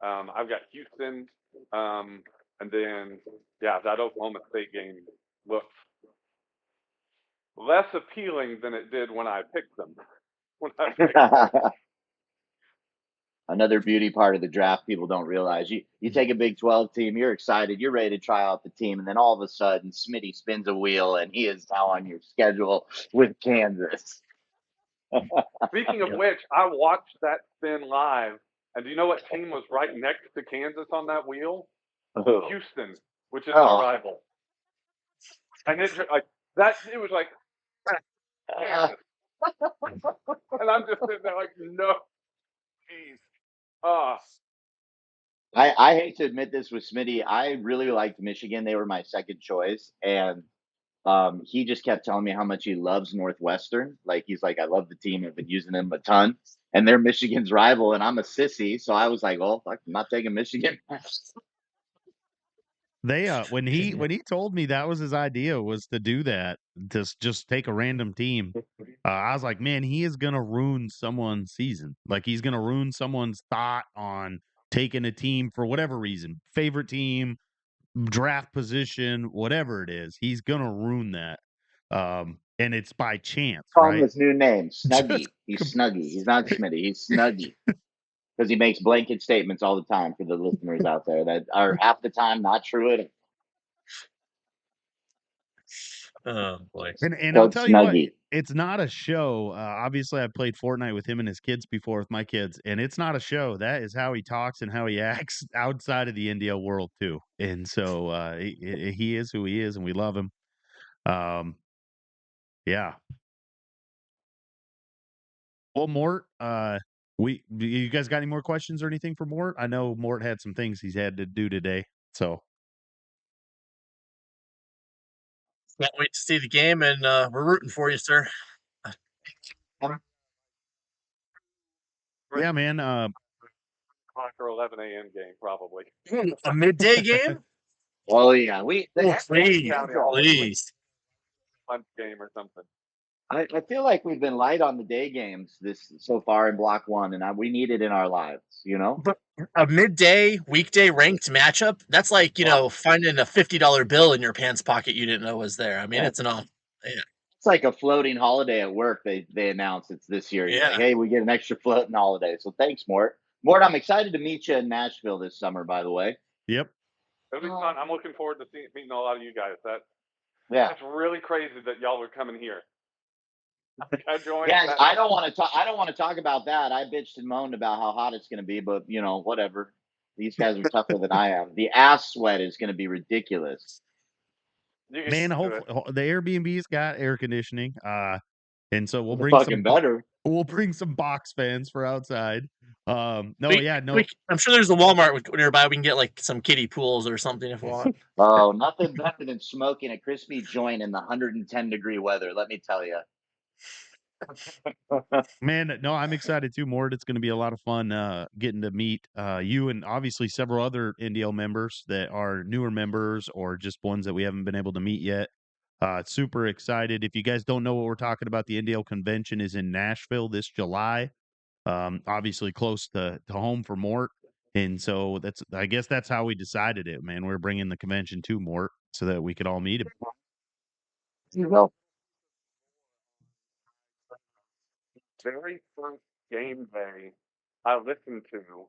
I've got Houston, and then that Oklahoma State game looks less appealing than it did when I picked them. Another beauty part of the draft people don't realize. You take a Big 12 team, you're excited, you're ready to try out the team, and then all of a sudden Smitty spins a wheel and he is now on your schedule with Kansas. Speaking of which, I watched that spin live, and do you know what team was right next to Kansas on that wheel? Oh. Houston, which is our rival. And it was like, Kansas. And I'm just sitting there like, no, jeez. I hate to admit this with Smitty. I really liked Michigan. They were my second choice. And he just kept telling me how much he loves Northwestern. Like, he's like, I love the team. I've been using them a ton. And they're Michigan's rival. And I'm a sissy. So I was like, oh, fuck, I'm not taking Michigan. They when he told me that was his idea, was to do that, to just take a random team. I was like, man, he is gonna ruin someone's season. Like, he's gonna ruin someone's thought on taking a team for whatever reason, favorite team, draft position, whatever it is. He's gonna ruin that. And it's by chance, Call him right? his new name, Snuggie. He's Snuggie. He's not Smitty. He's Snuggie. Because he makes blanket statements all the time for the listeners out there that are half the time not true at all. Oh boy. And I'll tell you what, Snuggie. it's not a show. Obviously, I've played Fortnite with him and his kids before, with my kids, and it's not a show. That is how he talks and how he acts outside of the NDL world too. And so he is who he is, and we love him. Yeah. Well, Mort, you guys got any more questions or anything for Mort? I know Mort had some things he's had to do today, so. Can't wait to see the game, and we're rooting for you, sir. Yeah, man. O'clock or 11 a.m. game, probably. A midday game? Well, yeah, Please. Lunch game or something. I feel like we've been light on the day games this so far in Block 1, and we need it in our lives, you know? But a midday weekday ranked matchup, that's like, finding a $50 bill in your pants pocket you didn't know was there. I mean, it's It's like a floating holiday at work. They announced it's this year. You're like, hey, we get an extra floating holiday. So thanks, Mort. Mort, I'm excited to meet you in Nashville this summer, by the way. Yep. It'll be fun. I'm looking forward to meeting a lot of you guys. That's really crazy that y'all are coming here. I don't want to talk. I don't want to talk about that. I bitched and moaned about how hot it's going to be, but whatever. These guys are tougher than I am. The ass sweat is going to be ridiculous. Man, hopefully the Airbnb's got air conditioning. And so we'll bring We'll bring some box fans for outside. I'm sure there's a Walmart nearby. We can get like some kiddie pools or something if we want. Oh, nothing better than smoking a crispy joint in the 110-degree weather. Let me tell you. Man, no, I'm excited too, Mort. It's going to be a lot of fun getting to meet you and obviously several other NDL members that are newer members or just ones that we haven't been able to meet yet. Super excited. If you guys don't know what we're talking about, the NDL convention is in Nashville this July. Obviously close to home for Mort. And so I guess that's how we decided it, man. We're bringing the convention to Mort so that we could all meet him. You go. Very first game day I listened to,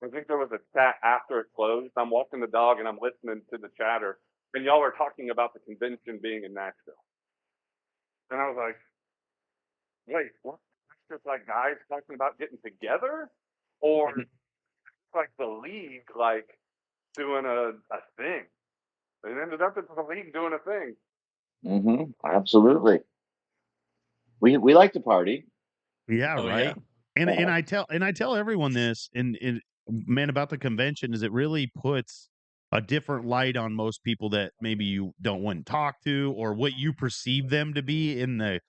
I think there was a chat after it closed. I'm walking the dog and I'm listening to the chatter, and y'all are talking about the convention being in Nashville. And I was like, wait, what? It's just like guys talking about getting together? Or like the league, like doing a thing? It ended up as the league doing a thing. Mm-hmm. Absolutely. We like to party. Yeah, right. Yeah. And I tell everyone this, and man, about the convention is it really puts a different light on most people that maybe you wouldn't talk to, or what you perceive them to be in the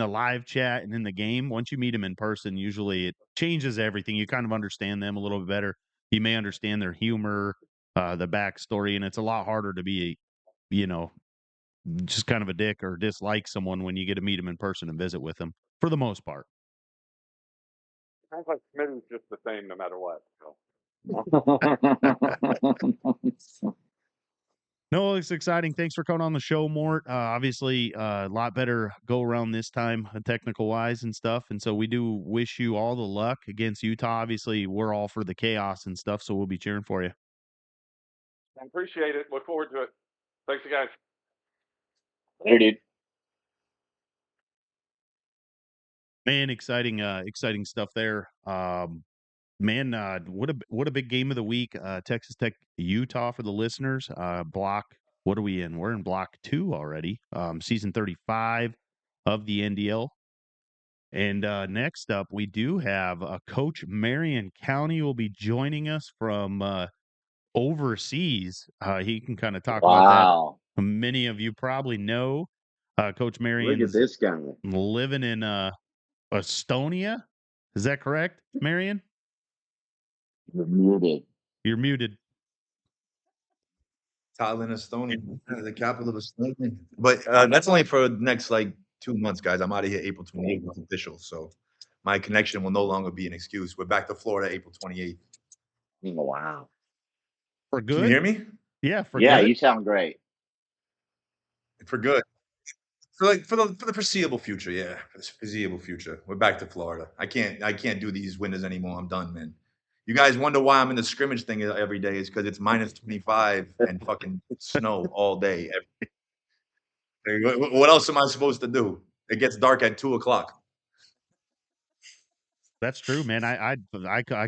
live chat and in the game. Once you meet them in person, usually it changes everything. You kind of understand them a little bit better. you may understand their humor, the backstory, and it's a lot harder to be, just kind of a dick or dislike someone when you get to meet them in person and visit with them for the most part. Sounds like Smitty's just the same no matter what. So. No, it's exciting. Thanks for coming on the show, Mort. Obviously, a lot better go around this time, technical wise and stuff. And so we do wish you all the luck against Utah. Obviously, we're all for the chaos and stuff, so we'll be cheering for you. I appreciate it. Look forward to it. Thanks, you guys. Later, dude. Man, exciting stuff there. Man, what a big game of the week. Texas Tech, Utah for the listeners. Block, what are we in? We're in block 2 already. Season 35 of the NDL. And next up, we do have Coach Marion County will be joining us from overseas. He can kind of talk about Wow. that. Many of you probably know Coach Look at Marion's this guy. living in Estonia. Is that correct, Marion? You're muted. You're muted. Tallinn, Estonia, the capital of Estonia. But that's only for the next like 2 months, guys. I'm out of here April 28th. It's official, so my connection will no longer be an excuse. We're back to Florida April 28th. Wow. For Can you good? hear me? Yeah, for Yeah, good. you sound great. For good. For the foreseeable future, yeah. For the foreseeable future. We're back to Florida. I can't do these winters anymore. I'm done, man. You guys wonder why I'm in the scrimmage thing every day is because it's minus 25 and fucking snow all day. What else am I supposed to do? It gets dark at 2:00. That's true, man. I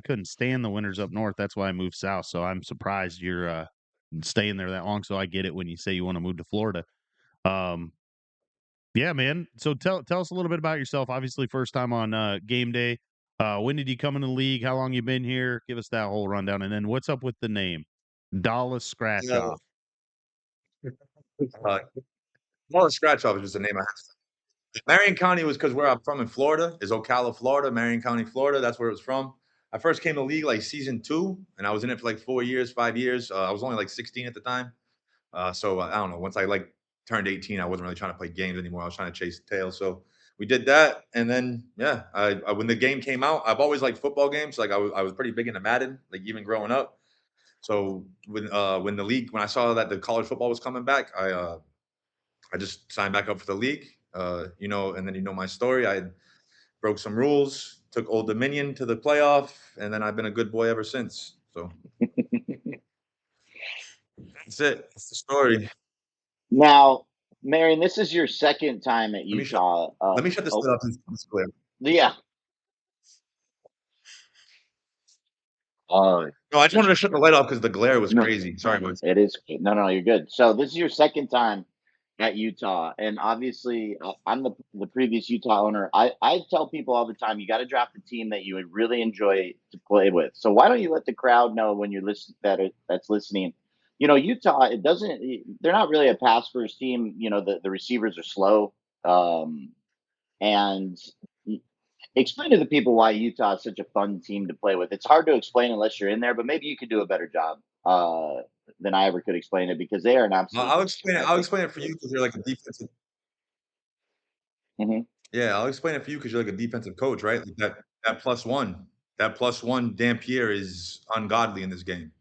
couldn't stand the winters up north. That's why I moved south. So I'm surprised you're staying there that long. So I get it when you say you want to move to Florida. Yeah, man. So tell us a little bit about yourself. Obviously, first time on game day. When did you come in the league? How long you been here? Give us that whole rundown, and then what's up with the name, Dallas Scratch Yeah. Off. Well, scratch off is just a name I have. Marion County was because where I'm from in Florida is Ocala, Florida, Marion County, Florida. That's where it was from. I first came to the league like season 2, and I was in it for like 4 years, 5 years. I was only like 16 at the time. So I don't know. Once I like turned 18, I wasn't really trying to play games anymore. I was trying to chase the tail. So we did that, and then yeah, I when the game came out, I've always liked football games. Like I was pretty big into Madden, like even growing up. So when the league, when I saw that the college football was coming back, I just signed back up for the league. And then my story. I broke some rules, took Old Dominion to the playoff, and then I've been a good boy ever since. So that's it. That's the story. Now, Marion, this is your second time at Let me shut. Utah. Let me shut this up. It's clear. Yeah. No, I just wanted to shut the light off because the glare was No, crazy. Sorry, boys. it is. No, you're good. So this is your second time at Utah, and obviously, I'm the previous Utah owner. I tell people all the time, you got to draft a team that you would really enjoy to play with. So why don't you let the crowd know when you're that's listening? Utah. It doesn't. They're not really a pass first team. The receivers are slow. And explain to the people why Utah is such a fun team to play with. It's hard to explain unless you're in there, but maybe you could do a better job than I ever could explain it because they are an absolute. I'll explain it. I'll explain it for you because you're like a defensive. Mm-hmm. Yeah, I'll explain it for you because you're like a defensive coach, right? Like that plus one Dampier is ungodly in this game.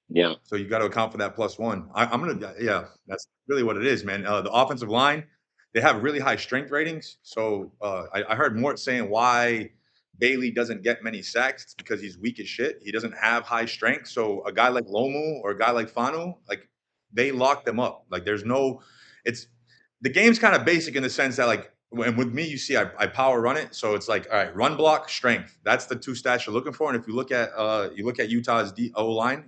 Yeah. So you got to account for that plus one. Yeah, that's really what it is, man. The offensive line, they have really high strength ratings. So I heard Mort saying why Bailey doesn't get many sacks. It's because he's weak as shit. He doesn't have high strength. So a guy like Lomu or a guy like Fanu, like they lock them up. Like the game's kind of basic in the sense that like, and with me, you see, I power run it, so it's like, all right, run block, strength. That's the 2 stats you're looking for. And if you look at Utah's O line,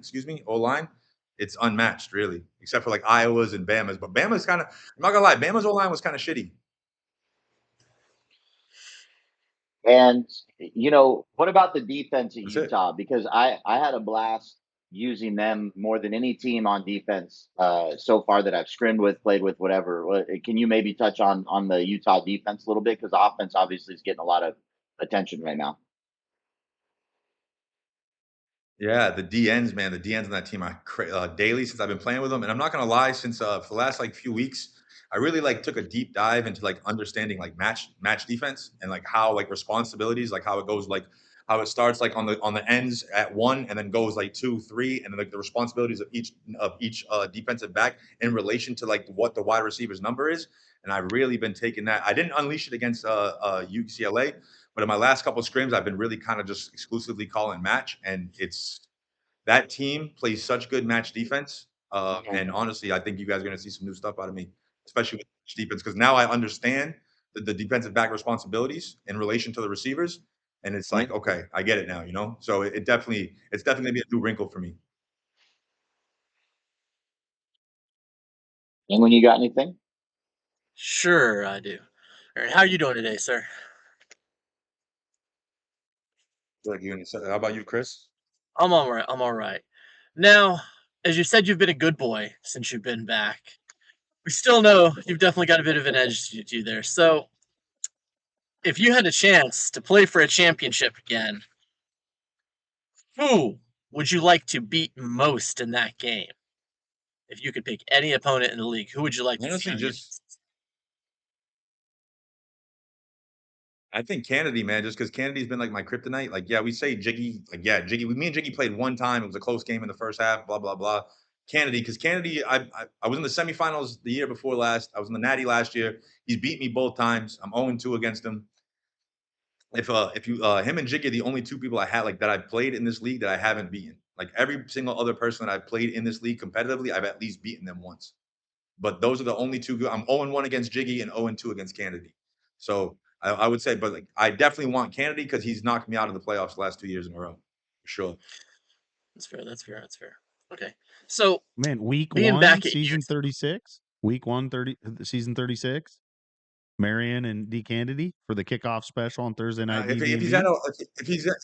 it's unmatched, really, except for like Iowa's and Bama's. But Bama's kind of, I'm not gonna lie, Bama's O line was kind of shitty. And what about the defense at Utah? Because I had a blast using them more than any team on defense so far that I've scrimmed with, played with, whatever. Can you maybe touch on the Utah defense a little bit? Because the offense obviously is getting a lot of attention right now. Yeah, the DNs, man, the DNs on that team are daily since I've been playing with them, and I'm not gonna lie, since for the last like few weeks, I really like took a deep dive into like understanding like match defense and like how like responsibilities, like how it goes, like how it starts like on the ends at one and then goes like two, three, and then like the responsibilities of each defensive back in relation to like what the wide receiver's number is. And I've really been taking that. I didn't unleash it against UCLA, but in my last couple of scrims, I've been really kind of just exclusively calling match, and it's that team plays such good match defense. And honestly, I think you guys are going to see some new stuff out of me, especially with match defense, because now I understand the defensive back responsibilities in relation to the receivers, and it's like, okay, I get it now, you know. So it's definitely going to be a new wrinkle for me. And when you got anything? Sure, I do. All right, how are you doing today, sir? Like how about you, Chris? I'm all right. I'm all right. Now, as you said, you've been a good boy since you've been back. We still know you've definitely got a bit of an edge to you there. So, if you had a chance to play for a championship again, who would you like to beat most in that game? If you could pick any opponent in the league, who would you like to see Honestly, you just I think Kennedy, man, just because Kennedy's been like my kryptonite. Like, yeah, we say Jiggy, like, yeah, Jiggy. Me and Jiggy played one time. It was a close game in the first half. Blah blah blah. Kennedy, because Kennedy, I was in the semifinals the year before last. I was in the Natty last year. He's beat me both times. I'm 0-2 against him. If you him and Jiggy are the only two people I had like that I played in this league that I haven't beaten. Like every single other person that I've played in this league competitively, I've at least beaten them once. But those are the only two. I'm 0-1 against Jiggy and 0-2 against Kennedy. So I would say, but like I definitely want Kennedy because he's knocked me out of the playoffs the last 2 years in a row, for sure. That's fair. That's fair. That's fair. Okay. So, Man, week being one, back at you, season 36. Week 1, season 36. Marion and D. Kennedy for the kickoff special on Thursday night. If he's at a, if he's at,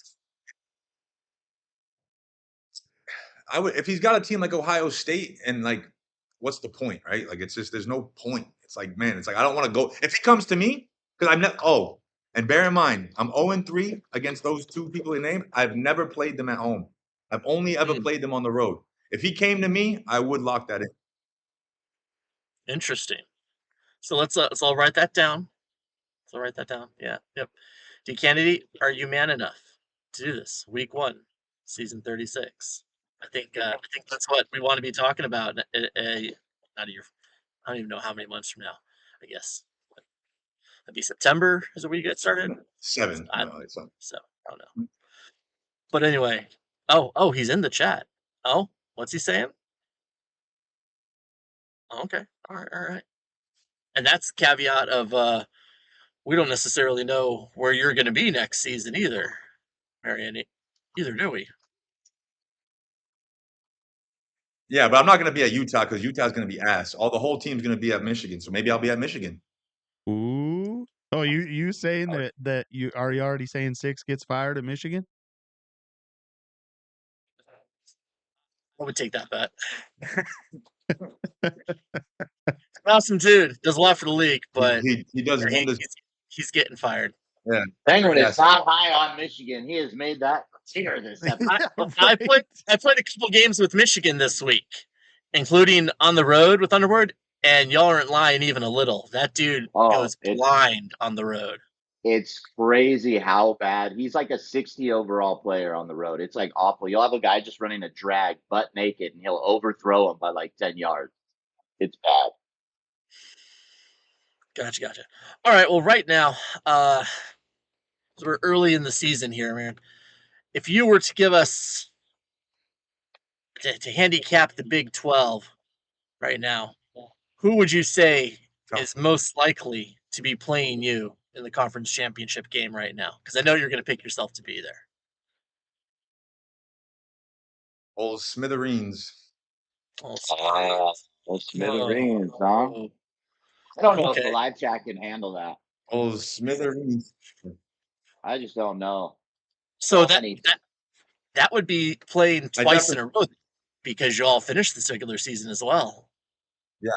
I would if he's got a team like Ohio State and like what's the point, right? Like it's just there's no point. It's like, man, it's like I don't want to go. If he comes to me, because I've never and bear in mind, I'm 0-3 against those two people he named. I've never played them at home. I've only ever played them on the road. If he came to me, I would lock that in. interesting. So let's all write that down. So write that down. Yeah. Yep. D. Kennedy, are you man enough to do this? Week 1, season 36. I think that's what we want to be talking about. Not a year. I don't even know how many months from now. I guess that'd be September. Is it when you get started? 7. I, It's not. so I don't know. But anyway, oh, he's in the chat. Oh, what's he saying? Okay, all right. And that's caveat of we don't necessarily know where you're going to be next season either, Marion. Either do we? Yeah, but I'm not going to be at Utah because Utah's going to be ass. The whole team's going to be at Michigan, so maybe I'll be at Michigan. Ooh. Oh, you saying that you already saying 6 gets fired at Michigan? I would take that bet. Awesome dude. Does a lot for the league, but He does wonders. he's getting fired. Yeah. Penguin Yes. is not high on Michigan. He has made that clear this episode. I played a couple games with Michigan this week, including on the road with Underwood, and y'all aren't lying even a little. That dude goes blind on the road. It's crazy how bad. He's like a 60 overall player on the road. It's like awful. You'll have a guy just running a drag butt naked and he'll overthrow him by like 10 yards. It's bad. Gotcha. All right. Well, right now, we're early in the season here, man. If you were to give us to handicap the Big 12 right now, who would you say is most likely to be playing you in the conference championship game right now? Because I know you're going to pick yourself to be there. Old Smithereens. Smithereens, huh? I don't know if the live chat can handle that. Old Smithereens. I just don't know. So that would be playing twice in a row because you all finished this regular season as well. Yeah.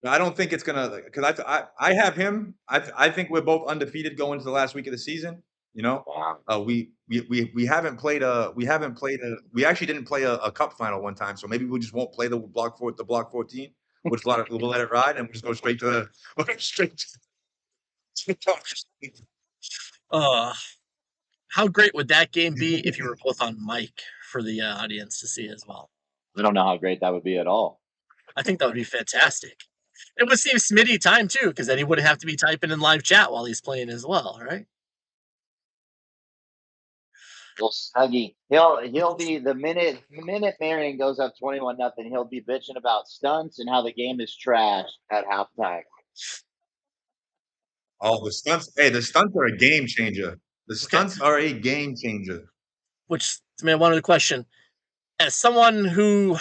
I don't think it's gonna because I have him. I think we're both undefeated going to the last week of the season. You know, Wow. we haven't played we actually didn't play a cup final one time, so maybe we just won't play the block 14. We'll let it ride and we'll just go straight to the straight to How great would that game be if you were both on mic for the audience to see as well? I don't know how great that would be at all. I think that would be fantastic. It would save Smitty time too, because then he wouldn't have to be typing in live chat while he's playing as well, right? Little Snuggy. He'll be the minute Marion goes up 21-0, he'll be bitching about stunts and how the game is trash at halftime. Oh, the stunts! Hey, the stunts are a game changer. The stunts are a game changer. Which, I mean, one other question: as someone who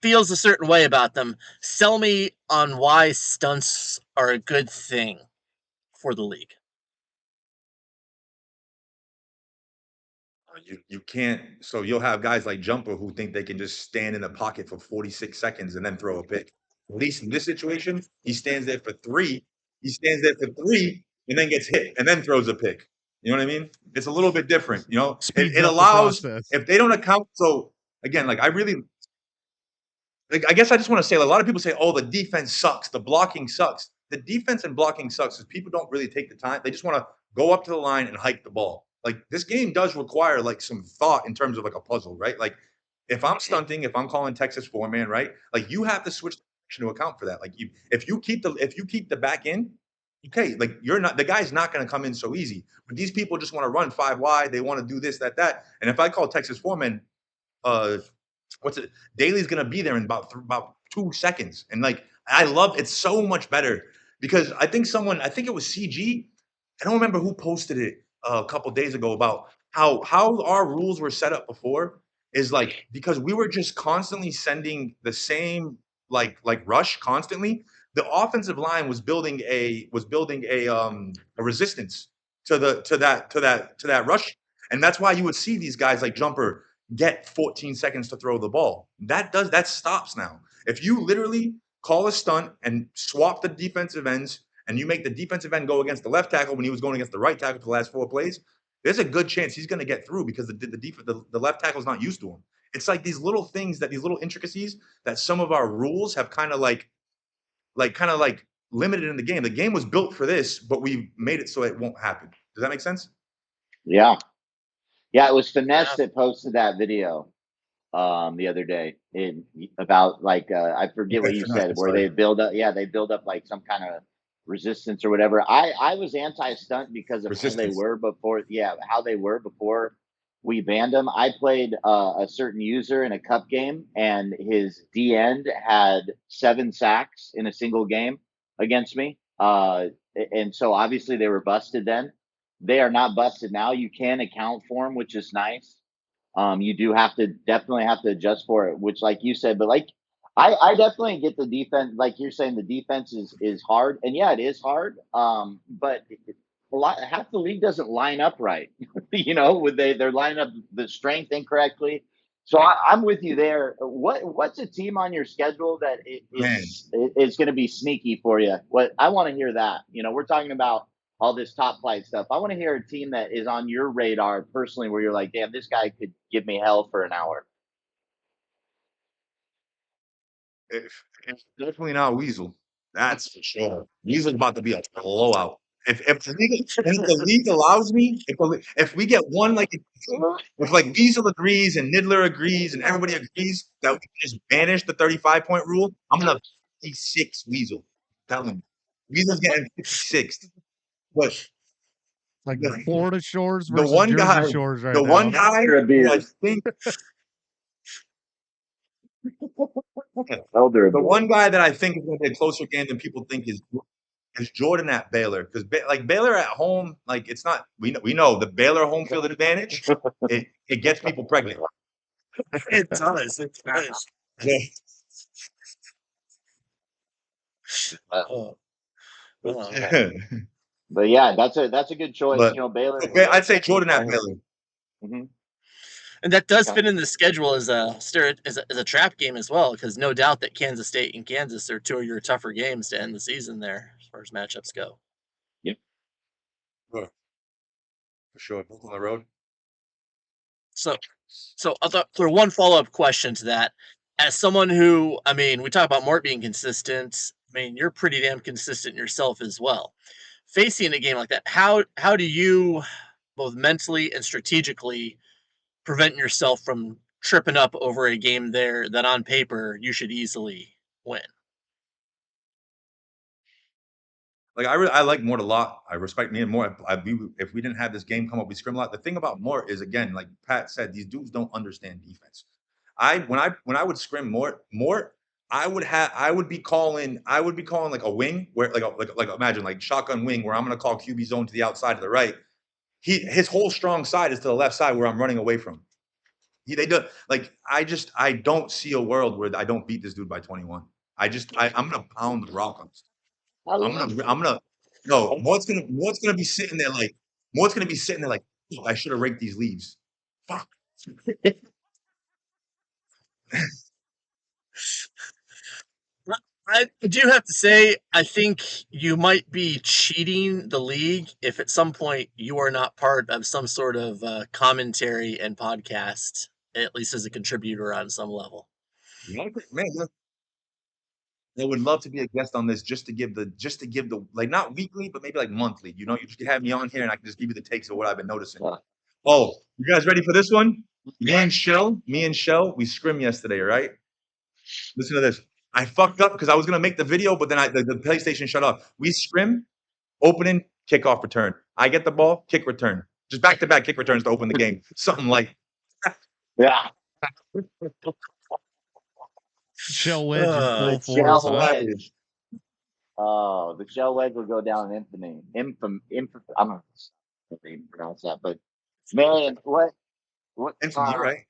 feels a certain way about them, sell me on why stunts are a good thing for the league. You can't. So you'll have guys like Jumper who think they can just stand in the pocket for 46 seconds and then throw a pick. At least in this situation, he stands there for 3. He stands there for 3 and then gets hit and then throws a pick. You know what I mean? It's a little bit different. You know, Speeds it up the allows process. if they don't account. So again, like I really. Like, I guess I just want to say, a lot of people say, "Oh, the defense sucks. The blocking sucks." The defense and blocking sucks because people don't really take the time. They just want to go up to the line and hike the ball. Like this game does require like some thought in terms of like a puzzle, right? Like if I'm stunting, if I'm calling Texas 4-man, right? Like you have to switch the direction to account for that. Like if you keep the back in, okay, like you're not the guy's not going to come in so easy. But these people just want to run 5 wide. They want to do this, that. And if I call Texas 4-man, what's it? Daly's gonna be there in about 2 seconds, and like I love it's so much better because I think it was CG. I don't remember who posted it a couple days ago about how our rules were set up before is like because we were just constantly sending the same like rush constantly. The offensive line was building a resistance to that rush, and that's why you would see these guys like Jumper get 14 seconds to throw the ball. That stops now. If you literally call a stunt and swap the defensive ends and you make the defensive end go against the left tackle when he was going against the right tackle for the last 4 plays, there's a good chance he's going to get through because the left tackle's not used to him. It's like these little things these little intricacies that some of our rules have kind of like limited in the game. The game was built for this, but we made it so it won't happen. Does that make sense? Yeah. Yeah, it was Finesse that posted that video the other day about like I forget what you said where they build up like some kind of resistance or whatever. I was anti-stunt because of how they were before we banned them. I played a certain user in a cup game and his D end had 7 sacks in a single game against me. And so obviously they were busted then. They are not busted now. You can account for them, which is nice. You do definitely have to adjust for it, which like you said, but like I definitely get the defense, like you're saying the defense is hard. And yeah, it is hard. But half the league doesn't line up right. They're lining up the strength incorrectly. So I'm with you there. What's a team on your schedule that is going to be sneaky for you? What I want to hear that. We're talking about all this top flight stuff. I want to hear a team that is on your radar personally where you're like, damn, this guy could give me hell for an hour. It's definitely not Weasel. That's for sure. Weasel's about to be a blowout. If the league allows me, if we get one if like Weasel agrees and Nidler agrees and everybody agrees that we can just banish the 35-point rule, I'm gonna 56 Weasel. Tell him Weasel's getting 56. But Like Florida Shores the versus one Jersey guy, Shores right the now. one guy who I think the one guy that I think is going to be a closer game than people think is Jordan at Baylor because Baylor at home, like it's not. We know the Baylor home field advantage. It gets people pregnant. It does. It does. But yeah, that's a good choice. But, Baylor. I'd say Jordan at Baylor. Mm-hmm. And that does fit in the schedule as a trap game as well, because no doubt that Kansas State and Kansas are 2 of your tougher games to end the season there as far as matchups go. Yep. for sure. Both on the road. So I'll throw one follow-up question to that. As someone who, I mean, we talk about Mort being consistent. I mean, you're pretty damn consistent yourself as well. Facing a game like that, how do you both mentally and strategically prevent yourself from tripping up over a game there that on paper you should easily win? Like I like Mort a lot. I respect me and Mort. If we didn't have this game come up, we scrim a lot. The thing about Mort is, again, like Pat said, these dudes don't understand defense. When I would scrim Mort, I would be calling like a wing where like imagine like shotgun wing where I'm gonna call QB zone to the outside to the right. His whole strong side is to the left side where I'm running away from. They do like I don't see a world where I don't beat this dude by 21. I'm gonna pound the rock on this. I'm gonna no. Mort's gonna be sitting there like "Oh, I should have raked these leaves. Fuck. I do have to say, I think you might be cheating the league if at some point you are not part of some sort of commentary and podcast, at least as a contributor on some level. Man, I would love to be a guest on this just to give the like not weekly, but maybe like monthly. You just can have me on here and I can just give you the takes of what I've been noticing. Oh, you guys ready for this one? Me and Shell, we scrim yesterday, right? Listen to this. I fucked up because I was gonna make the video, but then the PlayStation shut off. We scrim, opening, kickoff return. I get the ball, kick return. Just back to back kick returns to open the game. Something like Yeah. Shell wedge in full The force. shell wedge. Oh, the shell wedge will go down in infamy. I'm not even pronounce that, but man, what? infamy, right?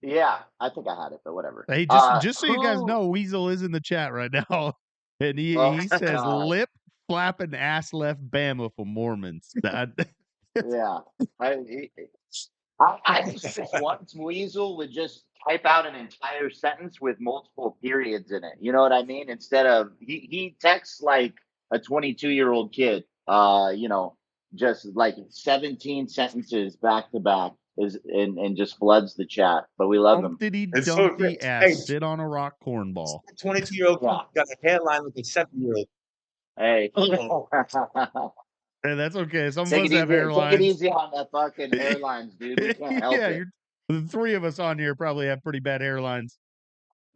Yeah, I think I had it, but whatever. Hey, just so you guys know, Weasel is in the chat right now, and he says God. lip flapping ass left Bama for Mormons. That Yeah, I just once Weasel would just type out an entire sentence with multiple periods in it. You know what I mean? Instead of he texts like a 22-year-old kid. Just like 17 sentences back to back and just floods the chat. But we love him. Humpty It's so Dumpty great. ass Hey, sit on a rock cornball. 22-year-old Yeah. got a hairline like a 7-year-old. Hey. Hey, that's okay. Some of Take us it have easy. Take it hairlines. easy on the fucking hairlines, dude. We can't help Yeah, it. the three of us on here probably have pretty bad hairlines.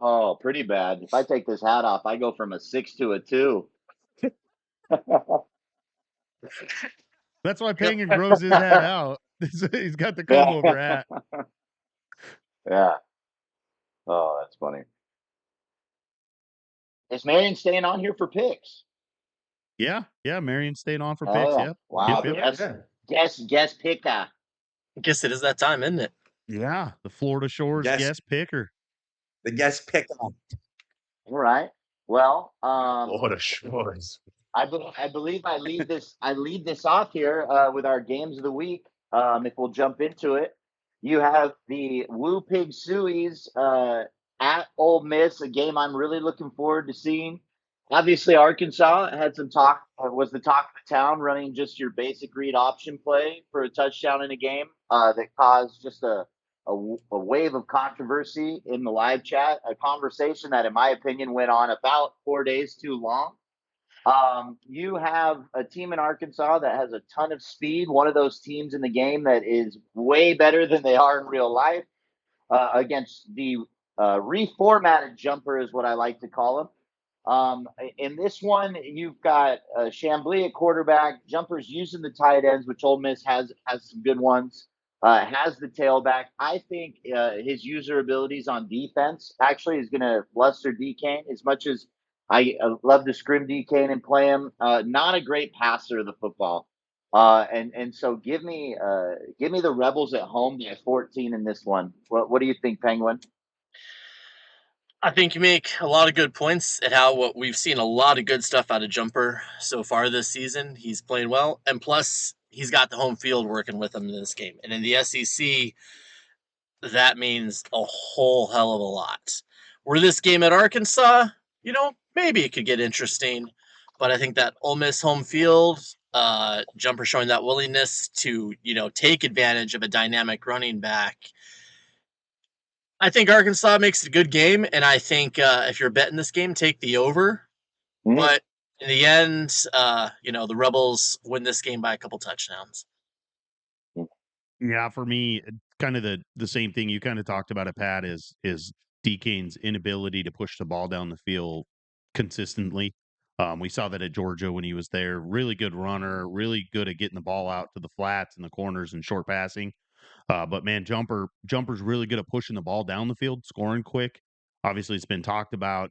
Oh, pretty bad. If I take this hat off, I go from a 6 to a 2. That's why Penguin grows his hat out. He's got the comb over hat. Yeah. Oh, that's funny. Is Marion staying on here for picks? Yeah, Marion stayed on for Oh, picks. yeah. Yep. Wow. Yep. Guess picker. I guess it is that time, isn't it? Yeah, the Florida Shores guest picker. The guest picker. All right. Well, Florida Shores. I believe I lead this off here with our games of the week. If we'll jump into it, you have the Woo Pig Sueys at Ole Miss, a game I'm really looking forward to seeing. Obviously, Arkansas had some talk, was the talk of the town, running just your basic read option play for a touchdown in a game that caused just a wave of controversy in the live chat, a conversation that, in my opinion, went on about 4 days too long. You have a team in Arkansas that has a ton of speed, one of those teams in the game that is way better than they are in real life, against the reformatted jumper is what I like to call him. In this one, you've got Chambly at quarterback, jumpers using the tight ends, which Ole Miss has some good ones. Has the tailback. I think his user abilities on defense actually is going to fluster DK as much as I love to scrim DK and play him. Not a great passer of the football. And so give me the Rebels at home by 14 in this one. What do you think, Penguin? I think you make a lot of good points at how we've seen a lot of good stuff out of Jumper so far this season. He's playing well, and plus he's got the home field working with him in this game. And in the SEC, that means a whole hell of a lot. Were this game at Arkansas, maybe it could get interesting, but I think that Ole Miss home field Jumper showing that willingness to, take advantage of a dynamic running back. I think Arkansas makes it a good game, and I think if you're betting this game, take the over. Mhm. But in the end, the Rebels win this game by a couple touchdowns. Yeah, for me, kind of the same thing you kind of talked about it, Pat, is DK's inability to push the ball down the field consistently. We saw that at Georgia when he was there. Really good runner, really good at getting the ball out to the flats and the corners and short passing. But man, Jumper's really good at pushing the ball down the field, scoring quick. Obviously, it's been talked about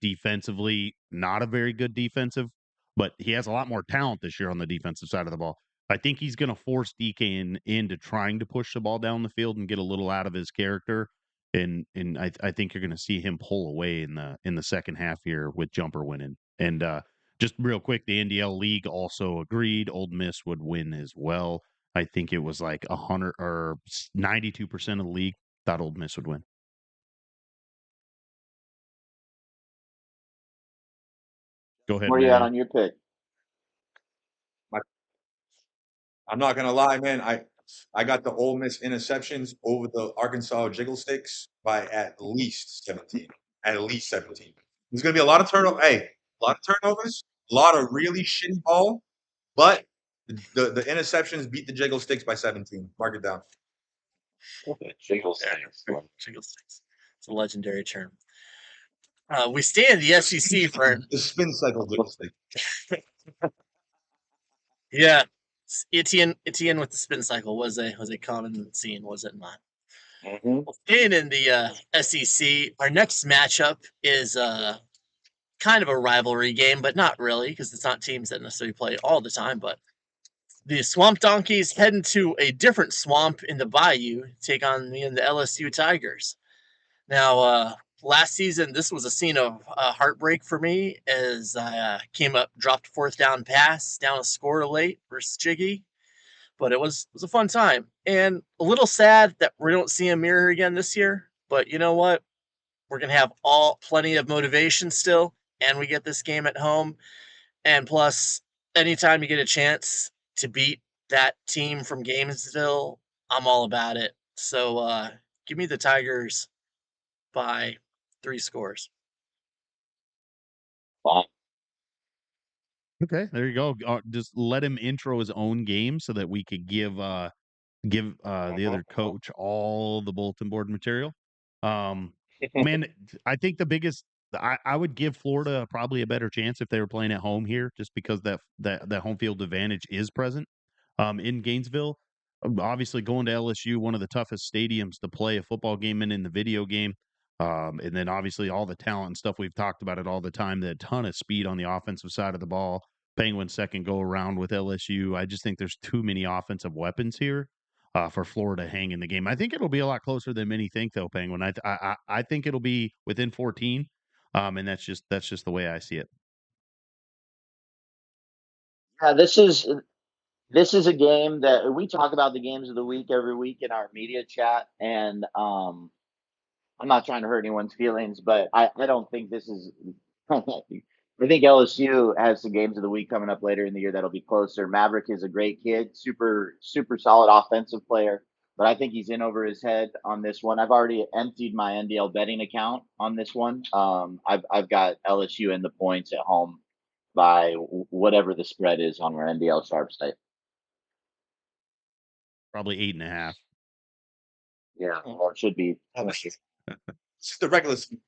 defensively, not a very good defensive, but he has a lot more talent this year on the defensive side of the ball. I think he's going to force DK into trying to push the ball down the field and get a little out of his character. And I think you're going to see him pull away in the second half here with Jumper winning. And just real quick, the NDL league also agreed Old Miss would win as well. I think it was like 100 or 92% of the league thought Old Miss would win. Go ahead, Where you at Marion. on your pick? I'm not gonna lie, man. I got the Ole Miss interceptions over the Arkansas jiggle sticks by at least 17. At least 17. There's gonna be a lot of turnover. Hey, a lot of turnovers, a lot of really shitty ball, but the interceptions beat the jiggle sticks by 17. Mark it down. Jiggle sticks. Jiggle sticks. It's a legendary term. We stay in the SEC for The spin cycle jiggle stick. yeah. Etienne with the spin cycle was a common scene, was it not? Mhm. Well, staying in the SEC, our next matchup is kind of a rivalry game, but not really because it's not teams that necessarily play all the time. But the Swamp Donkeys heading to a different swamp in the Bayou to take on the LSU Tigers. Now, last season, this was a scene of heartbreak for me as I came up, dropped fourth down pass, down a score late versus Jiggy. But it was a fun time. And a little sad that we don't see Amir again this year. But you know what? We're going to have plenty of motivation still. And we get this game at home. And plus, anytime you get a chance to beat that team from Gainesville, I'm all about it. So give me the Tigers by 3 scores. Fine. Okay, there you go. Just let him intro his own game so that we could give the other coach all the bulletin board material. Man, I think the biggest I would give Florida probably a better chance if they were playing at home here, just because that home field advantage is present. In Gainesville, obviously going to LSU, one of the toughest stadiums to play a football game in the video game. And then obviously all the talent and stuff we've talked about it all the time. The ton of speed on the offensive side of the ball. Penguins second go around with LSU. I just think there's too many offensive weapons here for Florida to hang in the game. I think it'll be a lot closer than many think, though. Penguin. I think it'll be within 14, and that's just the way I see it. Yeah, this is a game that we talk about the games of the week every week in our media chat, and I'm not trying to hurt anyone's feelings, but I don't think this is. I think LSU has the games of the week coming up later in the year that'll be closer. Maverick is a great kid, super solid offensive player, but I think he's in over his head on this one. I've already emptied my NDL betting account on this one. I've got LSU in the points at home by whatever the spread is on our NDL sharp site. Probably 8.5. Yeah, or it should be. This is the regular season.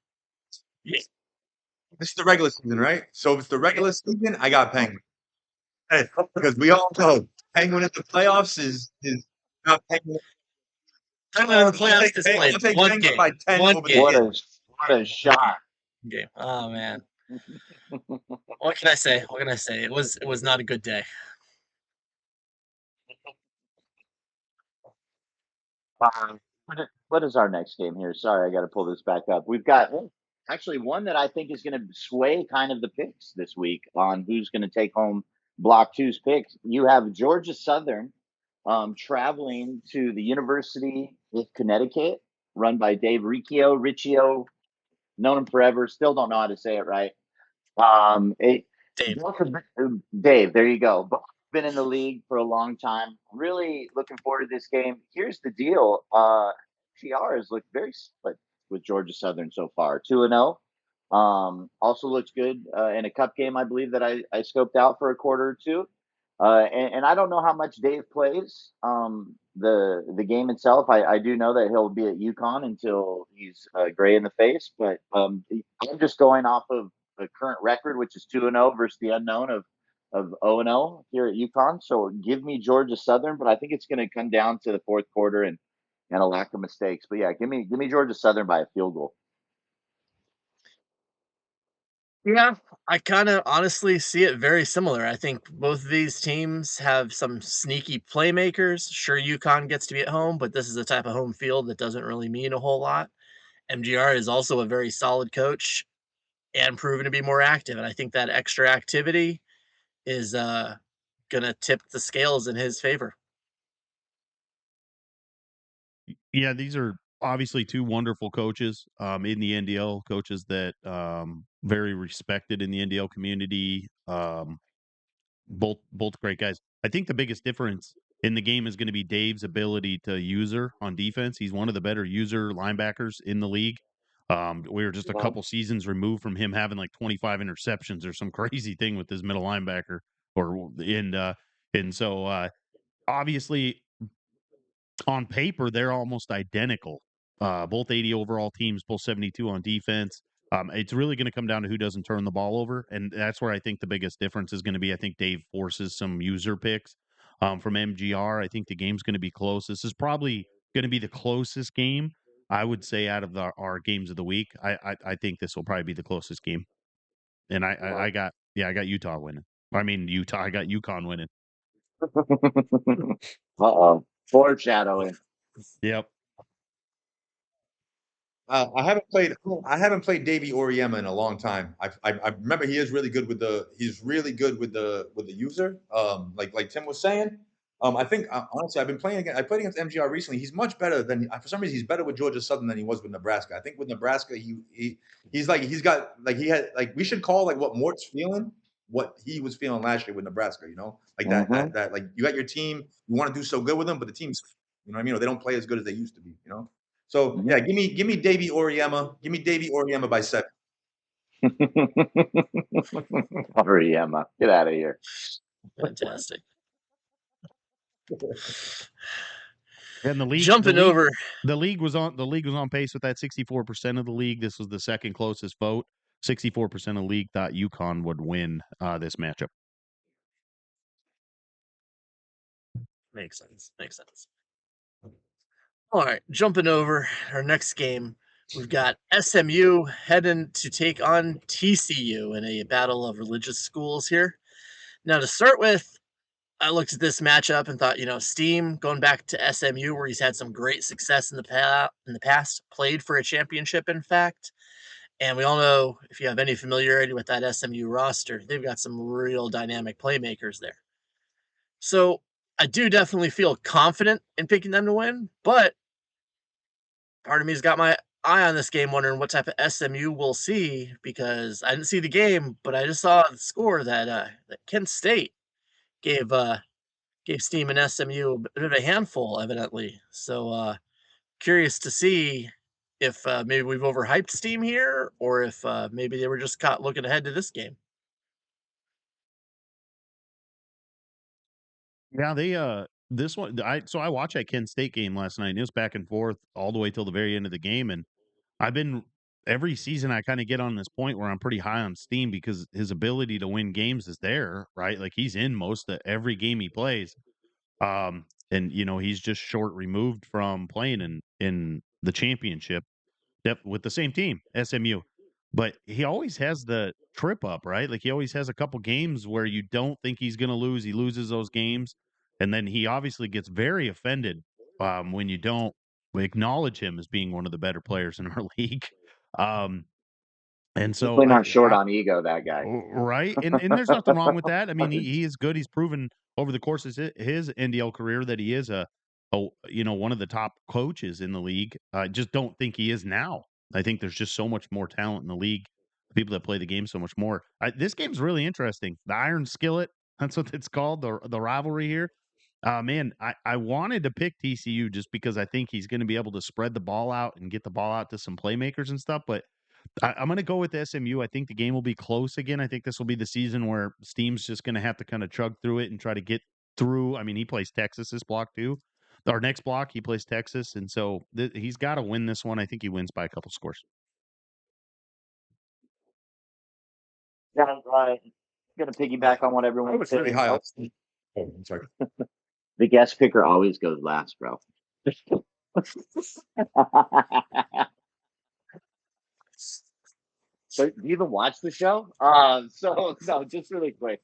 This is the regular season, right? So if it's the regular season, I got Penguin. Hey, because we all know Penguin in the playoffs is not Penguin. Penguin in the playoffs is played I'll take one Penguin game. by 10 One over game. the What a shot! Game. Oh man. What can I say? It was not a good day. What is our next game here? Sorry, I got to pull this back up. We've got actually one that I think is going to sway kind of the picks this week on who's going to take home Block 2's picks. You have Georgia Southern traveling to the University of Connecticut, run by Dave Riccio, known him forever. Still don't know how to say it right. Dave. Dave, there you go. been in the league for a long time. Really looking forward to this game. Here's the deal. GR has looked very solid with Georgia Southern so far, 2-0. Also looks good in a cup game, I believe, that I scoped out for a quarter or two. And I don't know how much Dave plays the game itself. I do know that he'll be at UConn until he's gray in the face. But I'm just going off of the current record, which is 2-0 versus the unknown of 0-0 here at UConn. So give me Georgia Southern, but I think it's going to come down to the fourth quarter and a lack of mistakes. But yeah, give me Georgia Southern by a field goal. Yeah, I kind of honestly see it very similar. I think both of these teams have some sneaky playmakers. Sure, UConn gets to be at home, but this is a type of home field that doesn't really mean a whole lot. MGR is also a very solid coach and proven to be more active. And I think that extra activity is going to tip the scales in his favor. Yeah, these are obviously two wonderful coaches in the NDL, coaches that very respected in the NDL community. Both great guys. I think the biggest difference in the game is going to be Dave's ability to user on defense. He's one of the better user linebackers in the league. We were just a couple seasons removed from him having like 25 interceptions or some crazy thing with his middle linebacker. And so obviously on paper they're almost identical. Both 80 overall teams, both 72 on defense. It's really going to come down to who doesn't turn the ball over, and that's where I think the biggest difference is going to be. I think Dave forces some user picks from MGR. I think the game's going to be close. This is probably going to be the closest game I would say out of our games of the week. I think this will probably be the closest game, and I got Utah winning. I mean Utah. I got UConn winning. Foreshadowing. Yep. I haven't played Davey Oriema in a long time. I remember he is really good with the user. Like Tim was saying. I think honestly, I played against MGR recently. He's much better than for some reason he's better with Georgia Southern than he was with Nebraska. I think with Nebraska we should call like what Mort's feeling, what he was feeling last year with Nebraska. You know, like that like you got your team, you want to do so good with them, but the team's what I mean. They don't play as good as they used to be. You know. So yeah, give me Davey Oriema. Give me Davey Oriema by 7. Oriema, get out of here. Fantastic. And the league The league was on pace with that 64% of the league. This was the second closest vote. 64% of the league thought UConn would win this matchup. Makes sense. All right, jumping over our next game, we've got SMU heading to take on TCU in a battle of religious schools here. Now, to start with, I looked at this matchup and thought, Steam going back to SMU, where he's had some great success in the past, played for a championship, in fact. And we all know, if you have any familiarity with that SMU roster, they've got some real dynamic playmakers there. So I do definitely feel confident in picking them to win, but part of me's got my eye on this game, wondering what type of SMU we'll see, because I didn't see the game, but I just saw the score that Kent State gave Steam and SMU a bit of a handful, evidently. So curious to see if maybe we've overhyped Steam here, or if maybe they were just caught looking ahead to this game. Yeah, they this one I watched that Kent State game last night, and it was back and forth all the way till the very end of the game. And I've been every season I kind of get on this point where I'm pretty high on Steam because his ability to win games is there, right? Like he's in most of every game he plays. And he's just short removed from playing in the championship with the same team, SMU. But he always has the trip up, right? Like he always has a couple games where you don't think he's going to lose. He loses those games, and then he obviously gets very offended when you don't acknowledge him as being one of the better players in our league. And so Definitely not short on ego, that guy. Right. And there's nothing wrong with that. I mean, he is good. He's proven over the course of his NDL career that he is one of the top coaches in the league. I just don't think he is now. I think there's just so much more talent in the league. People that play the game so much more. This game's really interesting. The Iron Skillet That's what it's called, the rivalry here. Man, I wanted to pick TCU just because I think he's going to be able to spread the ball out and get the ball out to some playmakers and stuff. But I'm going to go with SMU. I think the game will be close again. I think this will be the season where Steam's just going to have to kind of chug through it and try to get through. I mean, he plays Texas this block too. Our next block, he plays Texas. And so he's got to win this one. I think he wins by a couple scores. Yeah, I'm going to piggyback on what everyone I was really high on Steve. Oh, I'm sorry. The guest picker always goes last, bro. So, do you even watch the show? So no, just really quick.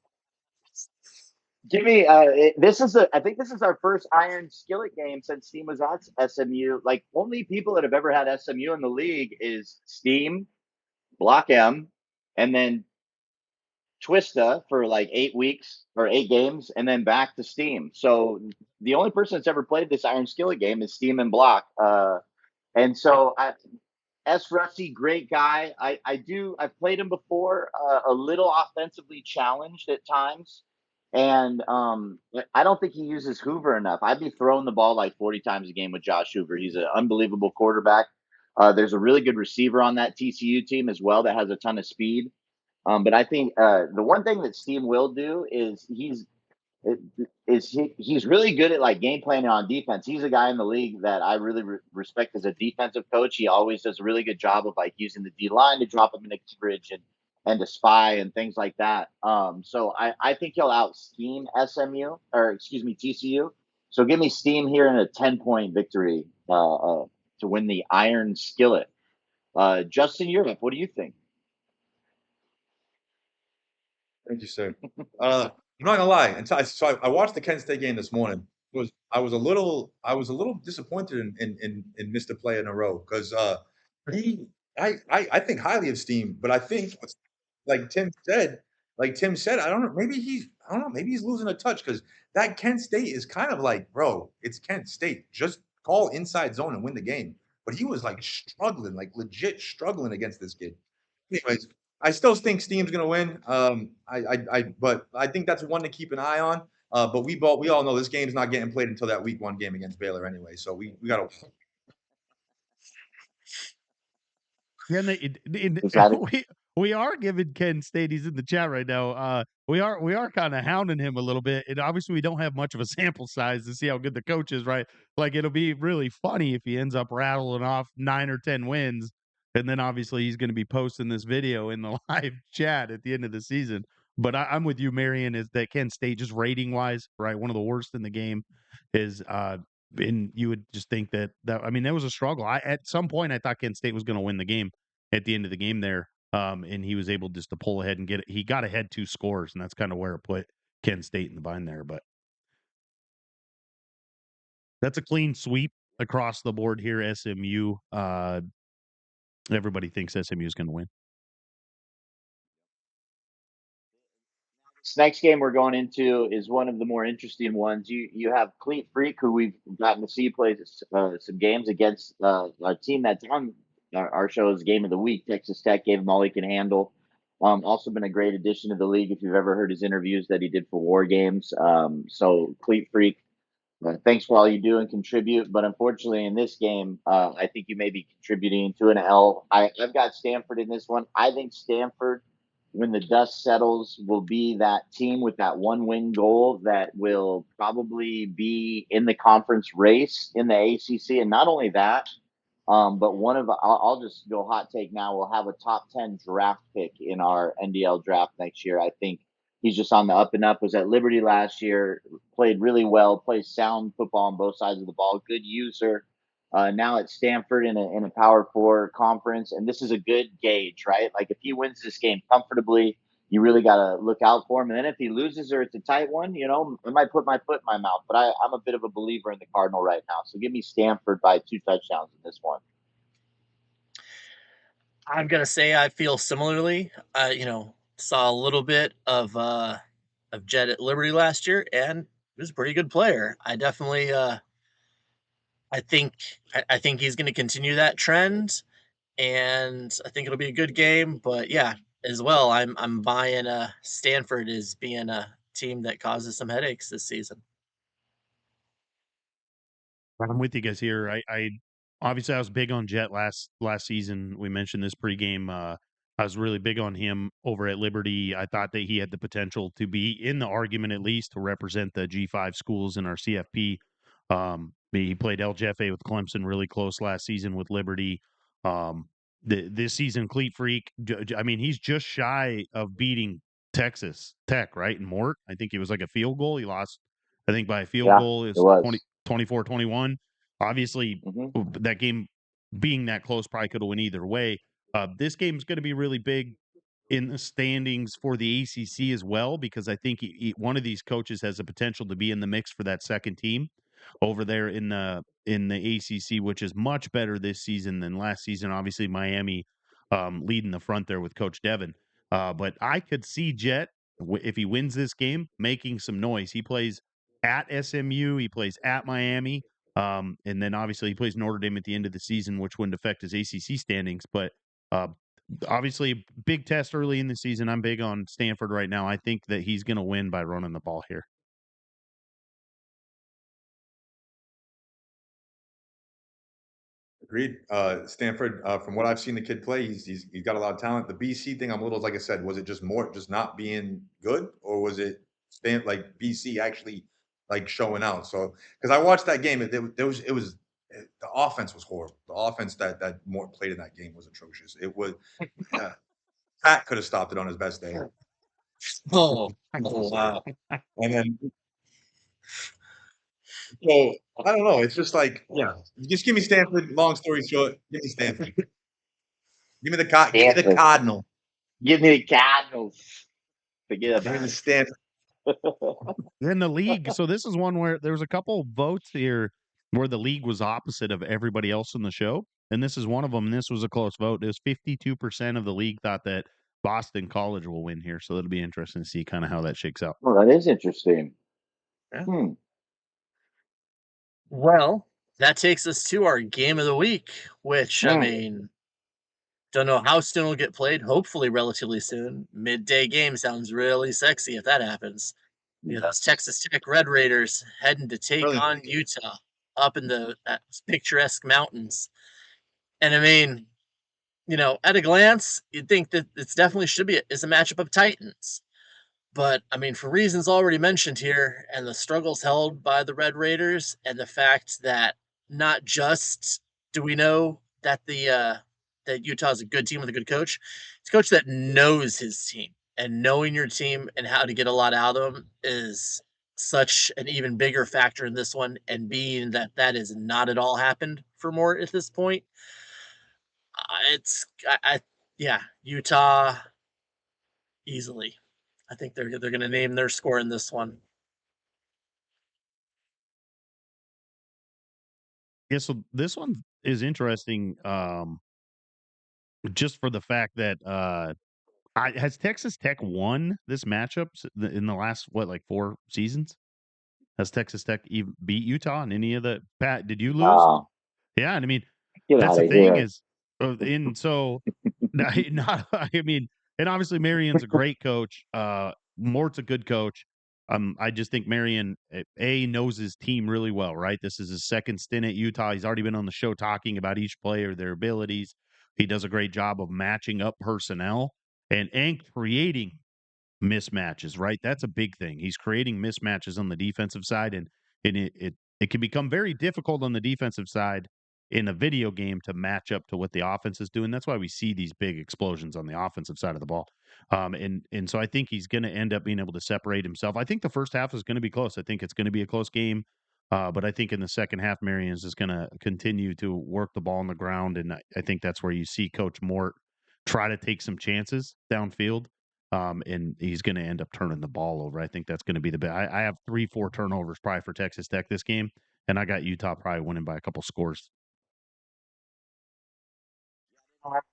Give me. I think this is our first Iron Skillet game since Steam was at SMU. Like, only people that have ever had SMU in the league is Steam, Block M, and then Twista for like 8 weeks or 8 games, and then back to Steam. So the only person that's ever played this Iron Skillet game is Steam and Block. And so S. Rusty, great guy. I've played him before, a little offensively challenged at times. And I don't think he uses Hoover enough. I'd be throwing the ball like 40 times a game with Josh Hoover. He's an unbelievable quarterback. There's a really good receiver on that TCU team as well that has a ton of speed. But I think the one thing that Steam will do is he's really good at like game planning on defense. He's a guy in the league that I really respect as a defensive coach. He always does a really good job of like using the D line to drop him into coverage and to spy and things like that. So I think he'll out scheme TCU. So give me Steam here in a 10-point victory to win the Iron Skillet. Justin Europe, what do you think? Thank you, sir. I'm not gonna lie. So I watched the Kent State game this morning. I was a little disappointed in Mr. Play in a row because I think highly of Steam, but I think like Tim said, I don't know, maybe he's losing a touch because that Kent State is kind of like, bro, it's Kent State. Just call inside zone and win the game. But he was like struggling, like legit struggling against this kid. Anyways, I still think Steam's gonna win. But I think that's one to keep an eye on. But we all know this game's not getting played until that week 1 game against Baylor anyway. So we gotta. Yeah, we are giving Ken State. He's in the chat right now. We are kind of hounding him a little bit, and obviously we don't have much of a sample size to see how good the coach is. Right? Like it'll be really funny if he ends up rattling off 9 or 10 wins, and then obviously he's going to be posting this video in the live chat at the end of the season. But I'm with you, Marion. Is that Ken State just rating wise, right? One of the worst in the game is. And you would just think that I mean, that was a struggle. At some point I thought Kent State was going to win the game at the end of the game there. And he was able just to pull ahead and get it. He got ahead 2 scores, and that's kind of where it put Kent State in the bind there. But that's a clean sweep across the board here. SMU. Everybody thinks SMU is going to win. This next game we're going into is one of the more interesting ones. You have Cleat Freak, who we've gotten to see play some games against our team that's on our show's game of the week. Texas Tech gave him all he can handle. Also been a great addition to the league if you've ever heard his interviews that he did for War Games. So Cleat Freak, thanks for all you do and contribute. But unfortunately, in this game, I think you may be contributing to an L. I've got Stanford in this one. I think Stanford, when the dust settles, will be that team with that 1-win goal that will probably be in the conference race in the ACC. And not only that, but I'll just go hot take now. We'll have a top 10 draft pick in our NDL draft next year. I think he's just on the up and up. Was at Liberty last year, played really well, plays sound football on both sides of the ball, good user. Now at Stanford in a Power 4 conference, and this is a good gauge, right? Like if he wins this game comfortably, you really got to look out for him. And then if he loses or it's a tight one, I might put my foot in my mouth. But I'm a bit of a believer in the Cardinal right now. So give me Stanford by 2 touchdowns in this one. I'm gonna say I feel similarly. Saw a little bit of Jed at Liberty last year, and he was a pretty good player. I definitely I think he's going to continue that trend, and I think it'll be a good game. But yeah, as well, I'm buying Stanford as being a team that causes some headaches this season. I'm with you guys here. I obviously I was big on Jet last season. We mentioned this pregame. I was really big on him over at Liberty. I thought that he had the potential to be in the argument at least to represent the G5 schools in our CFP. He played LJFA with Clemson really close last season with Liberty. This season, Cleat Freak. I mean, he's just shy of beating Texas Tech, right? And Mort, I think he was like a field goal. He lost, I think, by a field Yeah, goal. It it was was. 24-21. Obviously, Hmm. that game being that close probably could have went either way. This game's going to be really big in the standings for the ACC as well, because I think one of these coaches has the potential to be in the mix for that second team over there in the ACC, which is much better this season than last season. Obviously, Miami leading the front there with Coach Devin. But I could see Jet, if he wins this game, making some noise. He plays at SMU, he plays at Miami, and then obviously he plays Notre Dame at the end of the season, which wouldn't affect his ACC standings. But uh, obviously, big test early in the season. I'm big on Stanford right now. I think that he's going to win by running the ball here. Agreed. Stanford, from what I've seen the kid play, he's got a lot of talent. The BC thing, I'm a little, like I said, was it just more just not being good, or was it like BC actually like showing out? So because I watched that game, the offense was horrible. The offense that Mort played in that game was atrocious. It was Pat could have stopped it on his best day. Oh, wow. And then so I don't know. It's just like, yeah, just give me Stanford. Long story short, give me Stanford. Give me the Stanford. Cardinal. Give me the Cardinals. Forget Give me about the it. Stanford. In the league, so this is one where there was a couple votes here where the league was opposite of everybody else in the show, and this is one of them. And this was a close vote. It was 52% of the league thought that Boston College will win here, so it'll be interesting to see kind of how that shakes out. Well, that is interesting. Yeah. Hmm. Well, that takes us to our game of the week, which, I mean, don't know how soon it'll get played. Hopefully, relatively soon. Midday game sounds really sexy if that happens. You know, those Texas Tech Red Raiders heading to take Really? on Utah up in the picturesque mountains. And I mean, you know, at a glance, you'd think that it's definitely should be is a matchup of Titans. But I mean, for reasons already mentioned here, and the struggles held by the Red Raiders, and the fact that not just do we know that that Utah's a good team with a good coach, it's a coach that knows his team, and knowing your team and how to get a lot out of them is such an even bigger factor in this one. And being that that is not at all happened for Mort at this point, it's yeah, Utah easily. I think they're going to name their score in this one. Yeah, so this one is interesting, just for the fact that has Texas Tech won this matchup in the last like 4 seasons? Has Texas Tech even beat Utah in any of the Pat? Did you lose? Wow. Yeah, and I mean Get that's out the of thing here. is, and so not. I mean, and obviously Marion's a great coach. Mort's a good coach. I just think Marion knows his team really well. Right, this is his second stint at Utah. He's already been on the show talking about each player, their abilities. He does a great job of matching up personnel and creating mismatches, right? That's a big thing. He's creating mismatches on the defensive side, and it can become very difficult on the defensive side in a video game to match up to what the offense is doing. That's why we see these big explosions on the offensive side of the ball. And so I think he's going to end up being able to separate himself. I think the first half is going to be close. I think it's going to be a close game. But I think in the second half, Marions is going to continue to work the ball on the ground. And I think that's where you see Coach Mort try to take some chances downfield. And he's going to end up turning the ball over. I think that's going to be the best. I have 3-4 turnovers probably for Texas Tech this game, and I got Utah probably winning by a couple scores.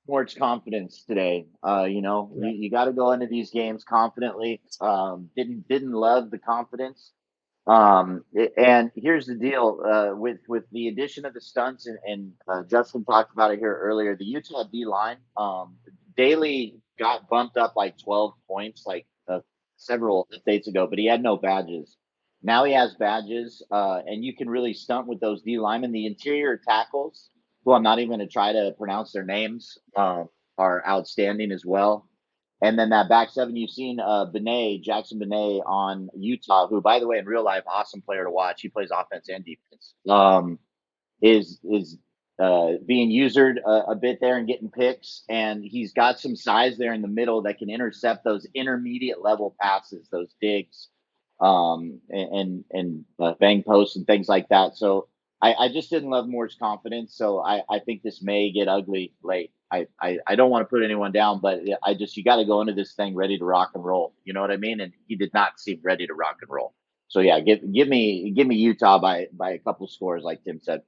Mort's confidence today. You got to go into these games confidently. Didn't love the confidence. And here's the deal with the addition of the stunts, and Justin talked about it here earlier. The Utah D line, Daly got bumped up like 12 points like several updates ago, but he had no badges. Now he has badges, and you can really stunt with those D linemen. The interior tackles, who I'm not even going to try to pronounce their names, are outstanding as well. And then that back seven, you've seen Jackson Benet on Utah, who, by the way, in real life, awesome player to watch. He plays offense and defense. Is being used a bit there and getting picks, and he's got some size there in the middle that can intercept those intermediate level passes, those digs, and bang posts and things like that. So I just didn't love Moore's confidence. So I think this may get ugly late. I don't want to put anyone down, but you got to go into this thing ready to rock and roll. You know what I mean? And he did not seem ready to rock and roll. So yeah, give me Utah by a couple scores, like Tim said.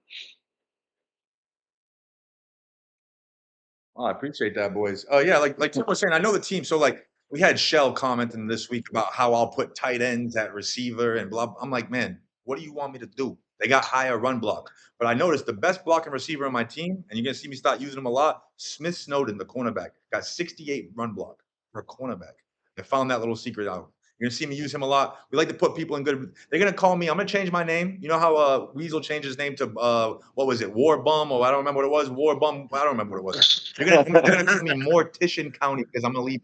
Oh, I appreciate that, boys. Oh yeah, like Tim was saying, I know the team. So like we had Shell commenting this week about how I'll put tight ends at receiver and blah. I'm like, man, what do you want me to do? They got higher run block, but I noticed the best blocking receiver on my team, and you're gonna see me start using him a lot. Smith Snowden, the cornerback, got 68 run block for a cornerback. I found that little secret out. You're gonna see me use him a lot. We like to put people in good. They're gonna call me. I'm gonna change my name. You know how Weasel changed his name to what was it, War Bum, or I don't remember what it was. War Bum. I don't remember what it was. They're gonna call me Mortician County because I'm gonna leave.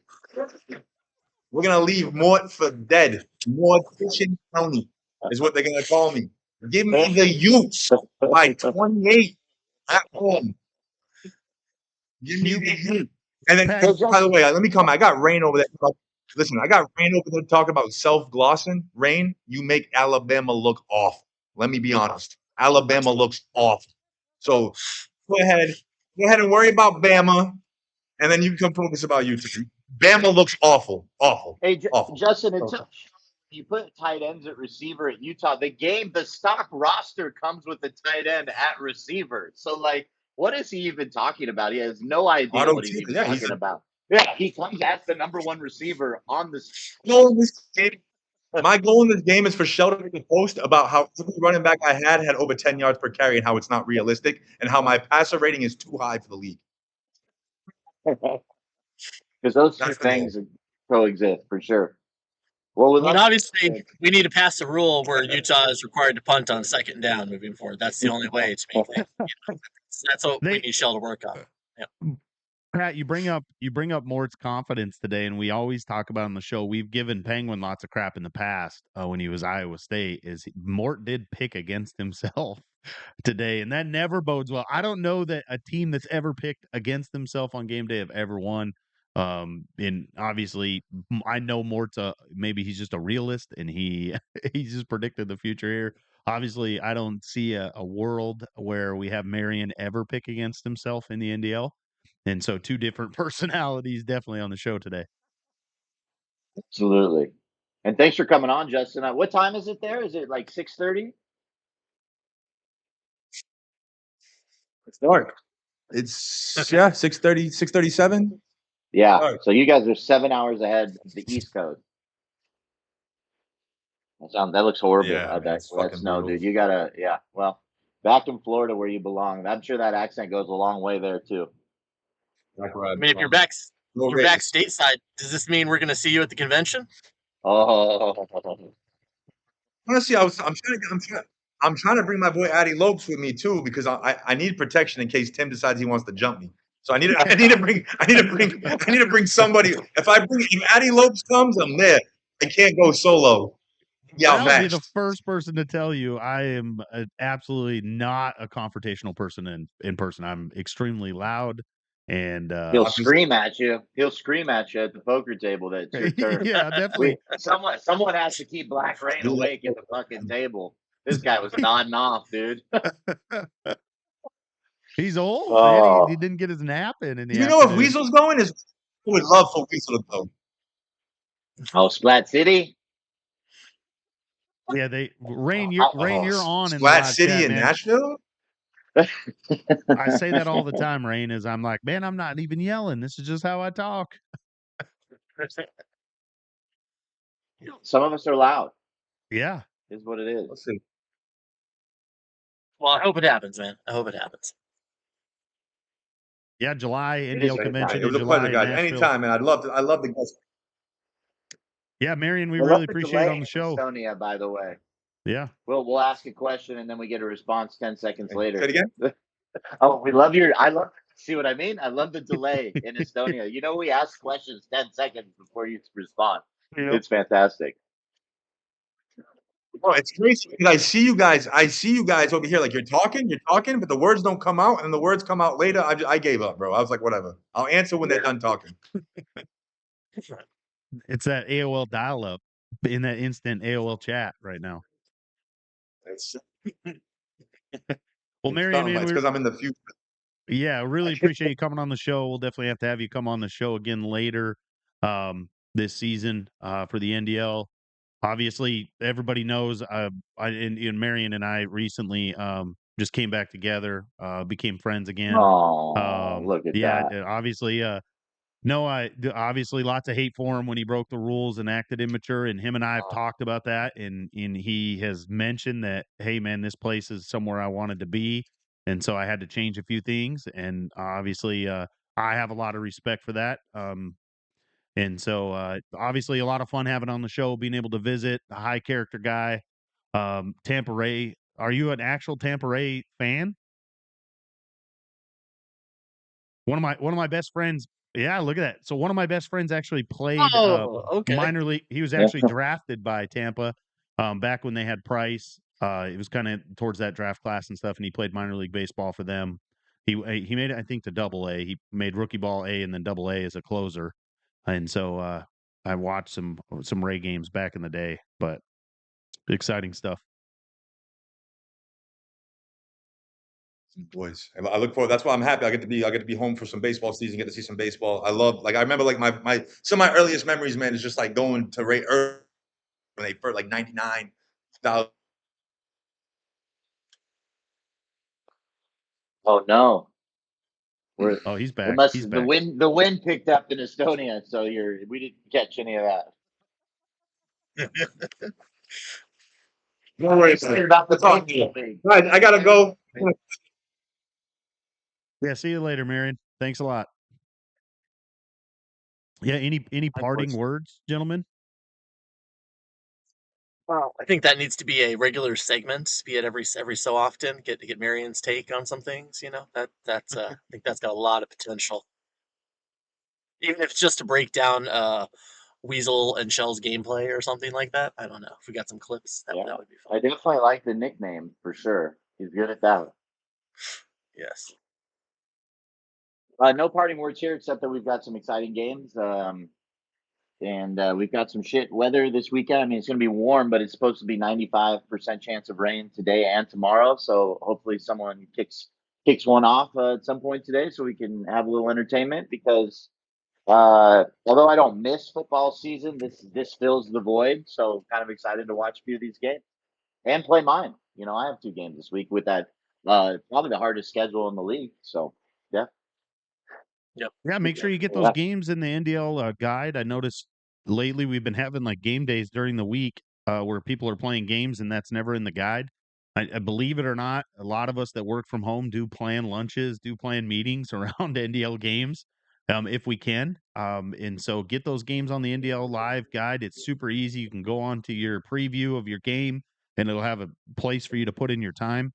We're gonna leave Mort for dead. Mortician County is what they're gonna call me. Give me the Utes by 28 at home. Give me the Utes. And then, by the way, let me come. I got Rain over there. Listen, I got Rain over there talking about self-glossing. Rain, you make Alabama look off. Let me be honest. Alabama looks off. So go ahead and worry about Bama, and then you can focus about you two. Bama looks awful. Hey, Awful. Justin, you put tight ends at receiver at Utah. The stock roster comes with the tight end at receiver. So, like, what is he even talking about? He has no idea what he's even talking about. Yeah, he comes as the number one receiver on the My goal in this game is for Sheldon to post about how every running back I had over 10 yards per carry and how it's not realistic and how my passer rating is too high for the league. Because those two things coexist for sure. Well, obviously, we need to pass a rule where Utah is required to punt on second down moving forward. That's the only way to make things. That's what we need Shell to work on. Yeah. Pat, you bring up Mort's confidence today, and we always talk about on the show. We've given Penguin lots of crap in the past when he was Iowa State. Mort did pick against himself today, and that never bodes well. I don't know that a team that's ever picked against himself on game day have ever won. And obviously, I know Mort's maybe he's just a realist, and he just predicted the future here. Obviously, I don't see a world where we have Marion ever pick against himself in the NDL. And so two different personalities definitely on the show today. Absolutely. And thanks for coming on, Justin. What time is it there? Is it like 6:30? It's dark. It's 6:30, 6:37. Yeah. Dark. So you guys are 7 hours ahead of the East Coast. That looks horrible. Yeah, that snow, dude. You gotta, well, back in Florida where you belong. I'm sure that accent goes a long way there too. I mean, if you're back stateside, does this mean we're going to see you at the convention? Oh, honestly, I'm trying to bring my boy Addy Lopes with me too because I need protection in case Tim decides he wants to jump me. So I need to bring somebody. If Addy Lopes comes, I'm there. I can't go solo. Yeah, I'll be the first person to tell you I am absolutely not a confrontational person in person. I'm extremely loud, and he'll scream at you. He'll scream at you at the poker table. That's your turn. Yeah, definitely. Someone has to keep Black Rain awake at the fucking table. This guy was nodding off, dude. He's old, man. He didn't get his nap in the afternoon. Know if Weasel's going? I would love for Weasel to go. Oh, Splat City. Yeah, Rain, you're on in Splat City in Nashville. I say that all the time, Rain, is I'm like, man, I'm not even yelling. This is just how I talk. Some of us are loud. Yeah. Is what it is. Let's see. Well, I hope it happens, man. I hope it happens. Yeah, July NDL convention. It was a pleasure, guys. Anytime, man. I love the guys. Yeah, Marion, we I love really the appreciate you delay on the in show. Estonia, by the way. Yeah. We'll ask a question and then we get a response 10 seconds Say later. it again. Oh, see what I mean? I love the delay in Estonia. You know, we ask questions 10 seconds before you respond. Yep. It's fantastic. Oh, it's crazy because I see you guys over here. Like you're talking, but the words don't come out, and the words come out later. I gave up, bro. I was like, whatever. I'll answer when they're done talking. It's that AOL dial-up in that instant AOL chat right now. It's, Well, Marion, man, it's because I'm in the future. yeah, really appreciate you coming on the show. We'll definitely have to have you come on the show again later this season for the NDL. Obviously, everybody knows and Marion and I recently just came back together, became friends again. Oh, look at that. Obviously, obviously lots of hate for him when he broke the rules and acted immature. And him and I have talked about that, and he has mentioned that, hey man, this place is somewhere I wanted to be, and so I had to change a few things. And obviously, I have a lot of respect for that. And so, obviously, a lot of fun having on the show, being able to visit a high character guy. Tampa Ray, are you an actual Tampa Ray fan? One of my best friends. Yeah, look at that. So one of my best friends actually played Okay. minor league. He was actually drafted by Tampa back when they had Price. It was kind of towards that draft class and stuff, and he played minor league baseball for them. He made it, I think, to Double A. He made rookie ball A and then Double A as a closer. And so I watched some Ray games back in the day, but exciting stuff. Boys, I look forward. That's why I'm happy. I get to be home for some baseball season. Get to see some baseball. I love. Like I remember, like my some of my earliest memories, man, is just like going to Ray Earth when they first like '99. Oh no. Oh, he's back. He's back. The wind picked up in Estonia, so we didn't catch any of that. No worries About the baseball league. Guys, I gotta go. Yeah, see you later, Marion. Thanks a lot. Yeah, any parting words, gentlemen? Well, I think that needs to be a regular segment, be it every so often. Get Marion's take on some things. You know, that's I think that's got a lot of potential. Even if it's just to break down Weasel and Shell's gameplay or something like that. I don't know. If we got some clips, that would be fun. I definitely like the nickname for sure. He's good at that. Yes. No parting words here, except that we've got some exciting games. And we've got some shit weather this weekend. I mean, it's going to be warm, but it's supposed to be 95% chance of rain today and tomorrow. So hopefully someone kicks one off at some point today so we can have a little entertainment because although I don't miss football season, this fills the void. So kind of excited to watch a few of these games and play mine. You know, I have 2 games this week with that probably the hardest schedule in the league. So, yeah. Yep. Yeah, make sure you get those games in the NDL guide. I noticed lately we've been having like game days during the week where people are playing games, and that's never in the guide. I believe it or not, a lot of us that work from home do plan lunches, do plan meetings around NDL games if we can. And so get those games on the NDL live guide. It's super easy. You can go on to your preview of your game, and it'll have a place for you to put in your time.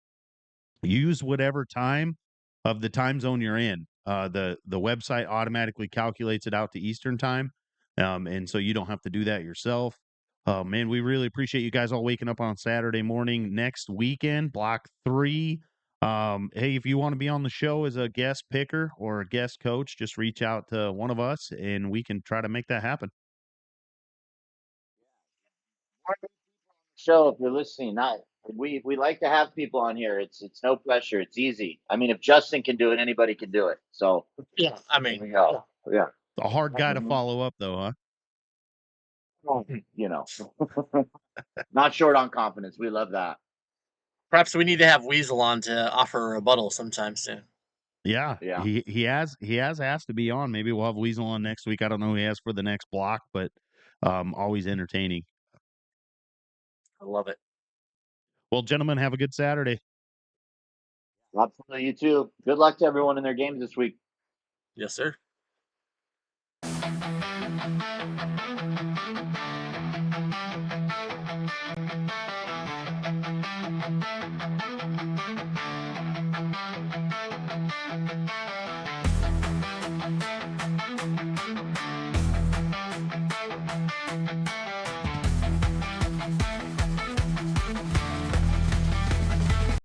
Use whatever time of the time zone you're in. The website automatically calculates it out to Eastern time, and so you don't have to do that yourself. Man, we really appreciate you guys all waking up on Saturday morning. Next weekend, Block 3. Hey, if you want to be on the show as a guest picker or a guest coach, just reach out to one of us, and we can try to make that happen. Show if you're listening. Not we like to have people on here. It's no pressure. It's easy. I mean, if Justin can do it, anybody can do it. So Yeah. I mean, there we go. Yeah. A hard guy to follow up, though, huh? You know, not short on confidence. We love that. perhaps we need to have Weasel on to offer a rebuttal sometime soon. Yeah, Yeah. he has asked to be on. Maybe we'll have Weasel on next week. I don't know who he has for the next block, but always entertaining. I love it. Well, gentlemen, have a good Saturday. Absolutely, you too. Good luck to everyone in their games this week. Yes, sir.